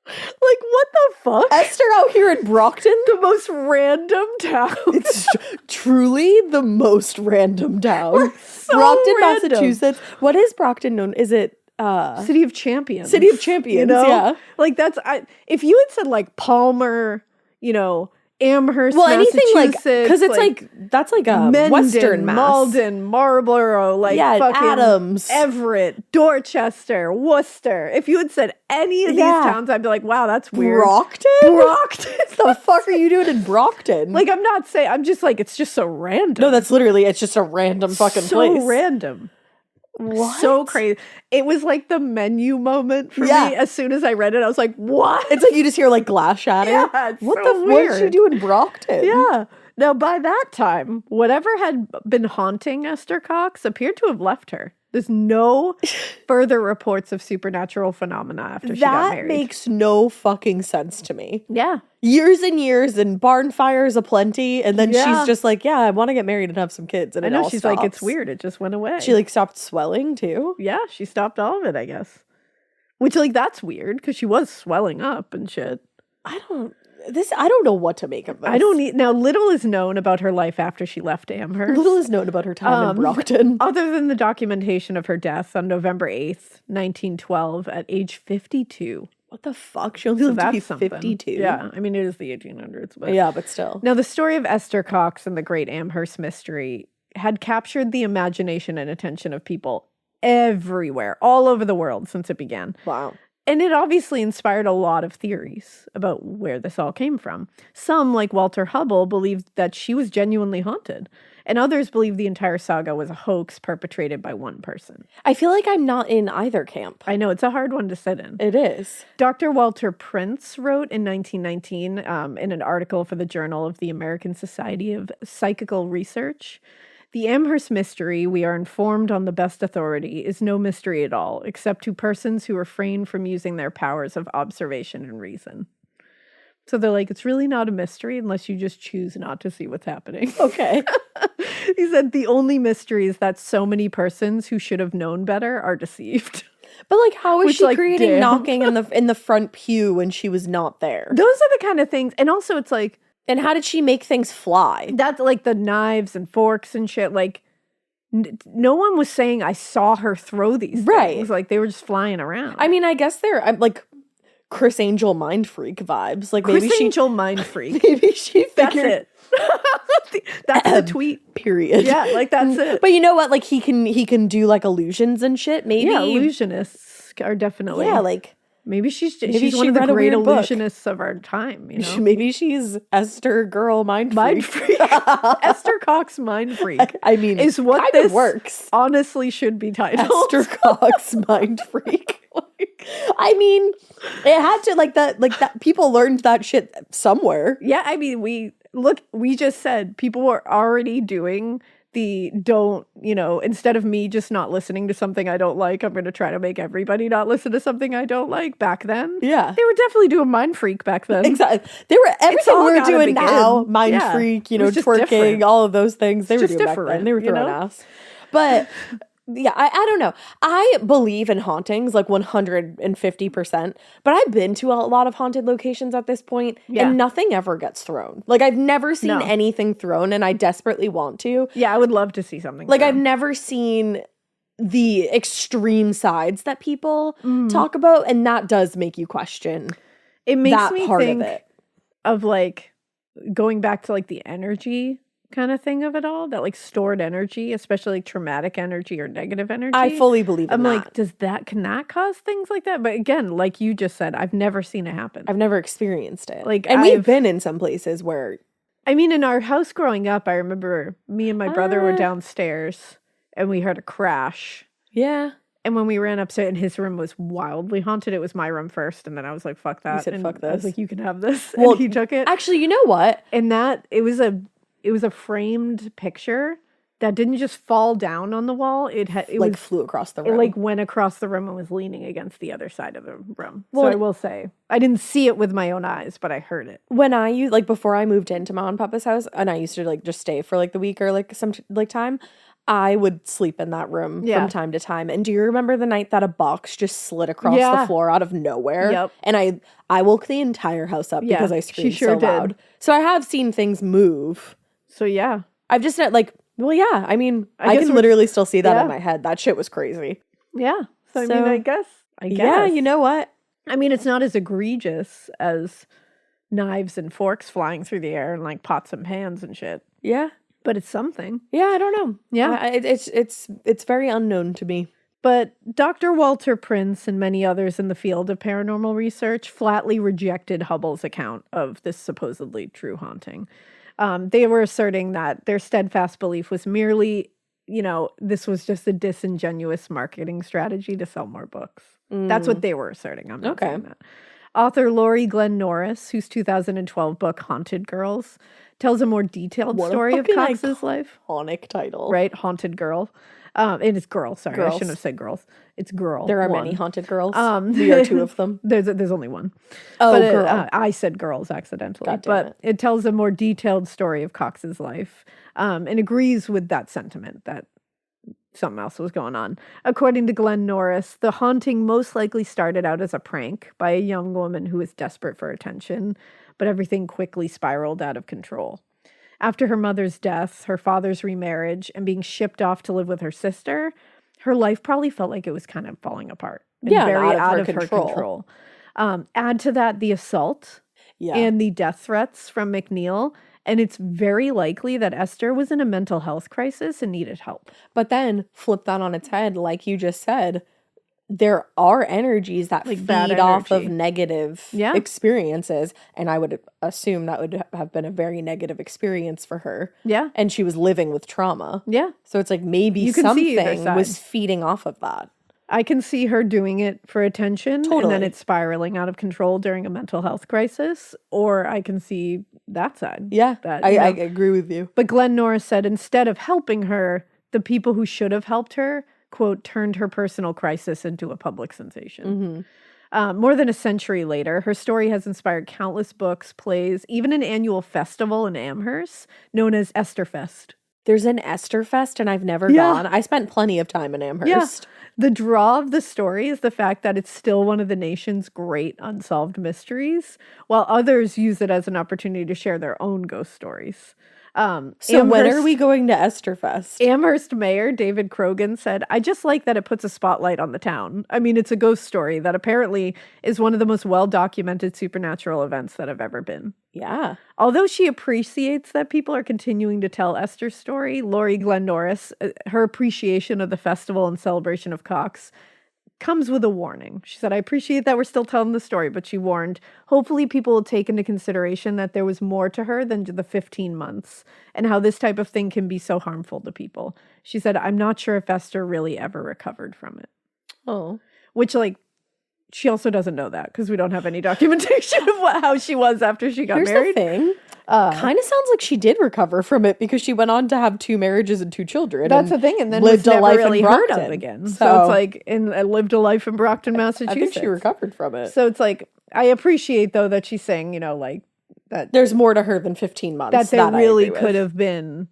Like, what the fuck? Esther out here in Brockton? The most random town. It's truly the most random town. So Brockton, random. Massachusetts. What is Brockton known? Is it City of Champions. City of Champions, you know? yeah. Like, if you had said like Palmer, you know, Amherst, anything like, Massachusetts, because it's like that's like a Mendon, Western Mass. Malden, Marlborough, like fucking Adams, Everett, Dorchester, Worcester. If you had said any of these towns, I'd be like, wow, that's weird. Brockton? Brockton. The fuck are you doing in Brockton? Like, I'm not saying, I'm just like, it's just so random. No, that's literally, it's just a random fucking place. So random. What? So crazy. It was like the menu moment for me. As soon as I read it, I was like, what? It's like you just hear like glass shatter. Yeah, it's what so the weird. What did she do in Brockton? Yeah. Now, by that time, whatever had been haunting Esther Cox appeared to have left her. There's no further reports of supernatural phenomena after she got married. That makes no fucking sense to me. Yeah. Years and years and barn fires aplenty, and then she's just like, yeah, I want to get married and have some kids. And I it know, all she's stops. like, it's weird. It just went away. She like stopped swelling too. Yeah, she stopped all of it, I guess. Which, like, that's weird because she was swelling up and shit. I don't know what to make of this. Now, little is known about her life after she left Amherst. Little is known about her time in Brockton. Other than the documentation of her death on November 8th, 1912, at age 52. What the fuck? She only lived to be Something. 52. Yeah, I mean, it is the 1800s. But Yeah, but still. Now, the story of Esther Cox and the Great Amherst Mystery had captured the imagination and attention of people everywhere, all over the world since it began. Wow. And it obviously inspired a lot of theories about where this all came from. Some, like Walter Hubble, believed that she was genuinely haunted. And others believe the entire saga was a hoax perpetrated by one person. I feel like I'm not in either camp. I know, it's a hard one to sit in. It is. Dr. Walter Prince wrote in 1919 in an article for the Journal of the American Society of Psychical Research, "The Amherst Mystery, we are informed on the best authority, is no mystery at all, except to persons who refrain from using their powers of observation and reason." So they're like, it's really not a mystery unless you just choose not to see what's happening. Okay. He said the only mystery is that so many persons who should have known better are deceived. But like, how is Which, she like, creating damn. knocking in the front pew when she was not there? Those are the kind of things. And also it's like, And how did she make things fly? that's like the knives and forks and shit. Like, no one was saying I saw her throw these Right. things. Like, they were just flying around. I mean, I guess they're like Chris Angel mind freak vibes. Like Chris Angel mind freak. maybe she That's figured it. That's the tweet. period. Yeah, like that's it. But you know what? Like he can do like illusions and shit. Maybe Yeah, illusionists are definitely. Yeah, like maybe she's maybe one she of the read a great weird book. illusionists of our time. You know, maybe she's Esther girl mind mind freak. freak. Esther Cox mind freak. I mean, is what kind this of works. honestly should be titled. Esther Cox mind freak. Like, I mean, it had to like that. People learned that shit somewhere. Yeah, I mean, we just said people were already doing the don't, instead of me just not listening to something I don't like, I'm going to try to make everybody not listen to something I don't like back then. Yeah. They were definitely doing mind freak back then. Exactly. They were everything all we're gotta doing begin. now. Mind Yeah. freak, It was just twerking, different. all of those things. They were just doing back then. different, They were throwing ass. But yeah, I don't know. I believe in hauntings like 150%, but I've been to a lot of haunted locations at this point and nothing ever gets thrown. Like I've never seen anything thrown and I desperately want to. Yeah, I would love to see something. Like thrown. I've never seen the extreme sides that people talk about, and that does make you question It makes that me part think of it. of like going back to like the energy kind of thing of it all, that like stored energy, especially like traumatic energy or negative energy. I fully believe in I'm that. like, can that cause things like that? But again, like you just said, I've never seen it happen. I've never experienced it. Like, and we've I've- been in some places where I mean, in our house growing up, I remember me and my brother were downstairs and we heard a crash. Yeah. And when we ran upstairs and his room was wildly haunted, it was my room first. And then I was like, fuck that. You said, and fuck I was this. like, you can have this. Well, and he took it. Actually, you know what? And it was a framed picture that didn't just fall down on the wall. It Like flew across the room. It like went across the room and was leaning against the other side of the room. Well, so I will say, I didn't see it with my own eyes, but I heard it. When I used, like, before I moved into Mom and Papa's house, and I used to, like, just stay for, like, the week or, like, some, like, time, I would sleep in that room from time to time. And do you remember the night that a box just slid across the floor out of nowhere? Yep. And I woke the entire house up because I screamed so loud. So I have seen things move. So yeah. I've just, like, well, yeah. I mean, I guess can literally still see that in my head. That shit was crazy. Yeah. So I mean, I guess. Yeah, you know what? I mean, it's not as egregious as knives and forks flying through the air and like pots and pans and shit. Yeah. But it's something. Yeah, I don't know. Yeah. It's very unknown to me. But Dr. Walter Prince and many others in the field of paranormal research flatly rejected Hubble's account of this supposedly true haunting. They were asserting that their steadfast belief was merely, this was just a disingenuous marketing strategy to sell more books. That's what they were asserting. I'm not saying that. Author Laurie Glenn Norris, whose 2012 book Haunted Girls tells a more detailed story of Cox's life. Iconic title. Right? Haunted Girl. It is girl, sorry. Girls. I shouldn't have said girls. It's girl. There are many haunted girls. We are two of them. There's only one. Oh, but girl. I said girls accidentally. God damn It tells a more detailed story of Cox's life and agrees with that sentiment that something else was going on. According to Glenn Norris, the haunting most likely started out as a prank by a young woman who was desperate for attention, but everything quickly spiraled out of control. After her mother's death, her father's remarriage, and being shipped off to live with her sister, her life probably felt like it was kind of falling apart. And very out of her control. Add to that the assault and the death threats from McNeil, and it's very likely that Esther was in a mental health crisis and needed help. But then, flip that on its head, like you just said, there are energies that feed off of negative experiences. And I would assume that would have been a very negative experience for her. Yeah. And she was living with trauma. Yeah. So it's like maybe something was feeding off of that. I can see her doing it for attention and then it's spiraling out of control during a mental health crisis. Or I can see that side. Yeah, I agree with you. But Glenn Norris said instead of helping her, the people who should have helped her, quote, turned her personal crisis into a public sensation. More than a century later, her story has inspired countless books, plays, even an annual festival in Amherst known as Esther Fest. There's an Esther Fest and I've never gone. I spent plenty of time in Amherst. The draw of the story is the fact that it's still one of the nation's great unsolved mysteries, while others use it as an opportunity to share their own ghost stories. So when are we going to Esther Fest? Amherst Mayor David Krogan said, I just like that it puts a spotlight on the town. I mean, it's a ghost story that apparently is one of the most well-documented supernatural events that have ever been. Yeah. Although she appreciates that people are continuing to tell Esther's story, Laurie Glenn Norris, her appreciation of the festival and celebration of Cox comes with a warning. She said, I appreciate that we're still telling the story, but she warned, hopefully people will take into consideration that there was more to her than the 15 months and how this type of thing can be so harmful to people. She said, I'm not sure if Esther really ever recovered from it. Oh. Which, like, she also doesn't know that because we don't have any documentation of how she was after she got married. The thing. Kind of sounds like she did recover from it because she went on to have 2 marriages and 2 children. That's the thing, and then lived was a never life really in heard Brockton. of again. So it's like, lived a life in Brockton, Massachusetts. I think she recovered from it. So it's like, I appreciate though that she's saying, like that there's more to her than 15 months. That there really could have been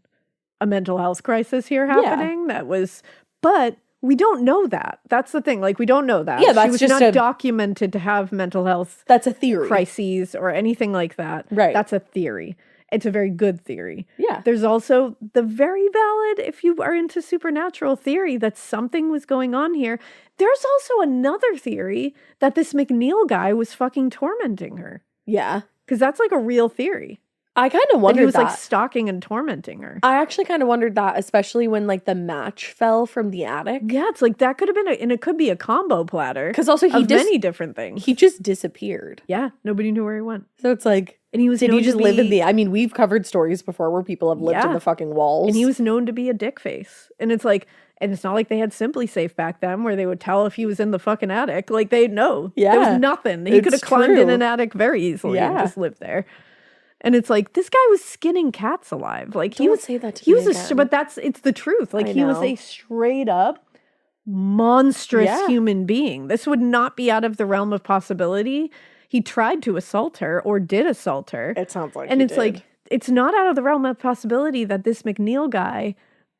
a mental health crisis here happening. Yeah. That was, but we don't know that. That's the thing. Like, we don't know that. Yeah, that's she was just not documented to have mental health. That's a theory. Crises or anything like that. Right. That's a theory. It's a very good theory. Yeah. There's also the very valid, if you are into supernatural theory, that something was going on here. There's also another theory that this McNeil guy was fucking tormenting her. Yeah. Because that's like a real theory. I kind of wondered that he was that. like stalking and tormenting her. I actually kind of wondered that, especially when like the match fell from the attic. Yeah, it's like that could have been and it could be a combo platter. Because also many different things. He just disappeared. Yeah, nobody knew where he went. So it's like, And he was Did known he just to live in be- the... I mean, we've covered stories before where people have lived in Yeah. the fucking walls. And he was known to be a dick face. And it's like, and it's not like they had Simply Safe back then where they would tell if he was in the fucking attic. Like they'd know. Yeah. There was nothing. He could have It's climbed in true. an attic very easily and Yeah. just lived there. And it's like, this guy was skinning cats alive. Like he Don't was say that to he me was again. but it's the truth. Like I he was know. a straight up monstrous Yeah. human being. This would not be out of the realm of possibility. He tried to assault her or did assault her. It sounds like And he it's did. like, it's not out of the realm of possibility that this McNeil guy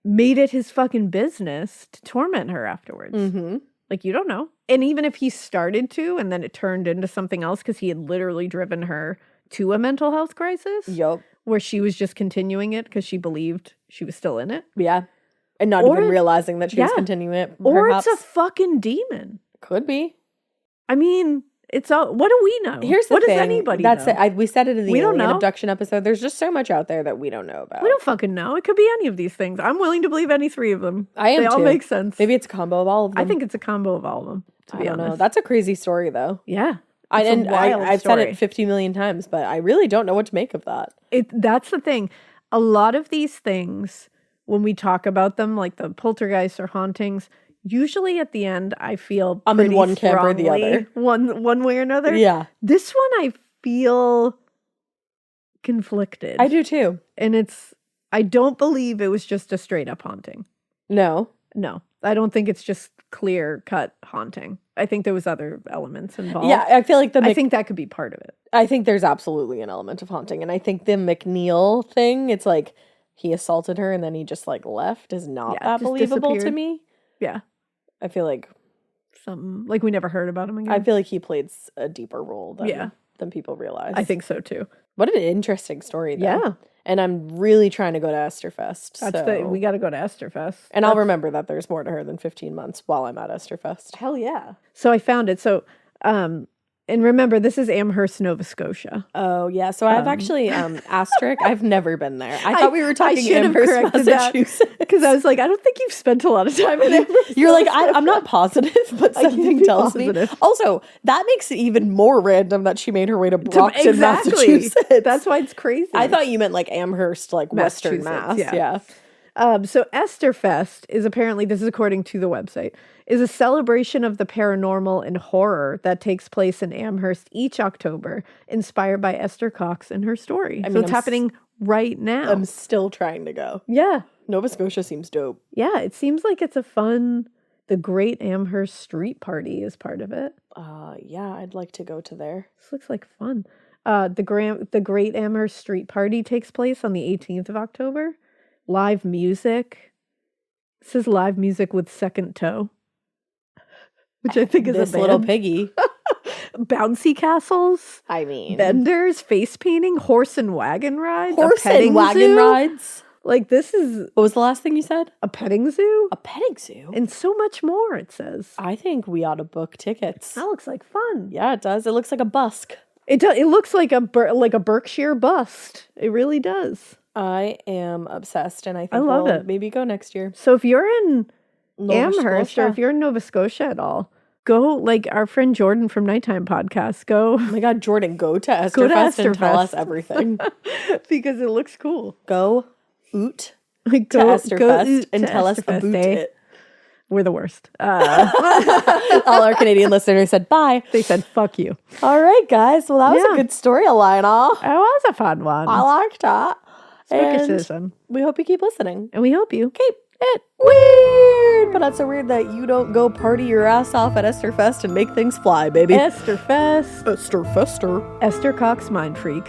made it his fucking business to torment her afterwards. Mm-hmm. Like, you don't know. And even if he started to, and then it turned into something else because he had literally driven her to a mental health crisis Yup. where she was just continuing it because she believed she was still in it. Yeah. And not Or even it- realizing that she was yeah. continuing it. Or Perhaps. it's a fucking demon. Could be. I mean, it's all, what do we know? Here's the what thing. does anybody That's know? it. We said it in the We don't alien know. abduction episode. There's just so much out there that we don't know about. We don't fucking know. It could be any of these things. I'm willing to believe any three of them. I am They all too. make sense. Maybe it's a combo of all of them. I think it's a combo of all of them, to be I don't honest. know. That's a crazy story, though. Yeah. It's a And wild I've said story. it 50 million times, but I really don't know what to make of that. That's the thing. A lot of these things, when we talk about them, like the poltergeists or hauntings, usually at the end, I feel I'm in pretty one camp or the strongly other. one way or another. Yeah. This one, I feel conflicted. I do too. And I don't believe it was just a straight up haunting. No. No, I don't think it's just clear cut haunting. I think there was other elements involved. Yeah, I feel like I think that could be part of it. I think there's absolutely an element of haunting. And I think the McNeil thing, it's like he assaulted her and then he just like left is not Yeah, that just believable to disappeared. me. Yeah. I feel like Something like we never heard about him again. he plays a deeper role than people realize. I think so too. What an interesting story though. Yeah. And I'm really trying to go to Esterfest. We got to go to Esterfest. And I'll remember that there's more to her than 15 months while I'm at Esterfest. Hell yeah. So I found it. So, and remember, this is Amherst, Nova Scotia. Oh, yeah. So I've actually, asterisk, I've never been there. I thought we were talking should have Amherst, corrected that, Massachusetts. because I was like, I don't think you've spent a lot of time in Amherst. You're like, I'm not positive, but I can't something be tells me. positive. Also, that makes it even more random that she made her way to Brockton, Exactly. Massachusetts. That's why it's crazy. I thought you meant like Amherst, like Western Mass. Massachusetts, Yeah. So Esterfest is apparently, this is according to the website, is a celebration of the paranormal and horror that takes place in Amherst each October, inspired by Esther Cox and her story. So mean, it's I'm happening right now. I'm still trying to go. Yeah. Nova Scotia seems dope. Yeah. It seems like it's a fun, the Great Amherst Street Party is part of it. Yeah, I'd like to go to there. This looks like fun. The Great Amherst Street Party takes place on the 18th of October. Live music. This is live music with Second Toe, which I think is This a band. little piggy. Bouncy castles, I mean, vendors, face painting, horse and wagon rides, a horse petting and wagon zoo. rides. Like this is What was the last thing you said? a petting zoo A petting zoo. and so much more. It says I think we ought to book tickets. that looks like fun. Yeah, it does. It looks like a busk. It does. It looks like a Berkshire bust. It really does. I am obsessed, and I think I love we'll it. maybe go next year. So if you're in Nova Amherst Scotia. or if you're in Nova Scotia at all, go like our friend Jordan from Nighttime Podcast. Go Oh my God, Jordan, go to Esterfest Go to and tell us Esterfest. everything. because it looks cool. Go oot Like, to Esterfest and tell us Esterfest, about eh? it. We're the worst. All our Canadian listeners said bye. They said, fuck you. All right, guys. Well, that was Yeah. a good story, Alana. It was a fun one. I liked that. Spooky And citizen. we hope you keep listening. And we hope you Keep it weird. But that's so weird that you don't go party your ass off at Esterfest and make things fly, baby. Esterfest. Esterfester. Esther Cox, Mind Freak.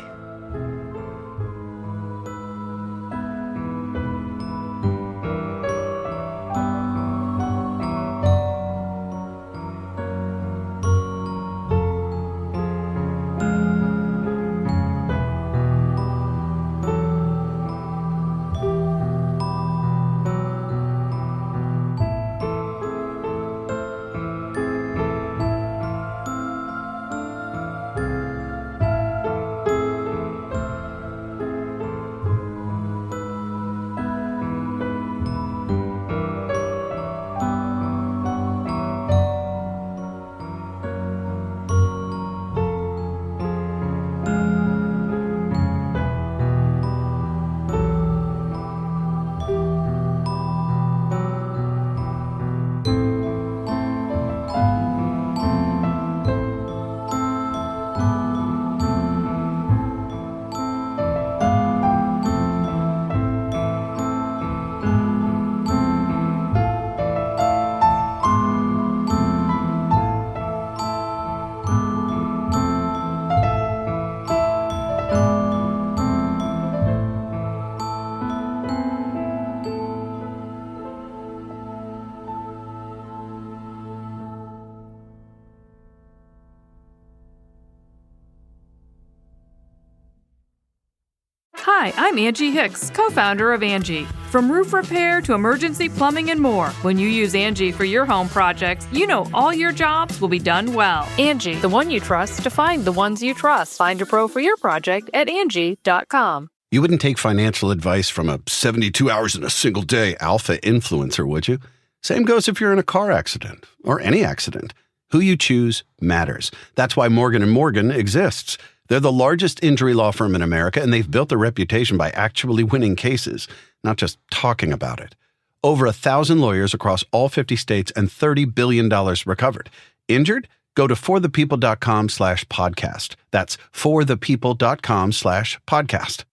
Hi, I'm Angie Hicks, co-founder of Angie. From roof repair to emergency plumbing and more, when you use Angie for your home projects, you know all your jobs will be done well. Angie, the one you trust to find the ones you trust. Find a pro for your project at Angie.com. You wouldn't take financial advice from a 72 hours in a single day alpha influencer, would you? Same goes if you're in a car accident or any accident. Who you choose matters. That's why Morgan & Morgan exists. They're the largest injury law firm in America, and they've built a reputation by actually winning cases, not just talking about it. Over 1,000 lawyers across all 50 states and $30 billion recovered. Injured? Go to forthepeople.com/podcast. That's forthepeople.com/podcast.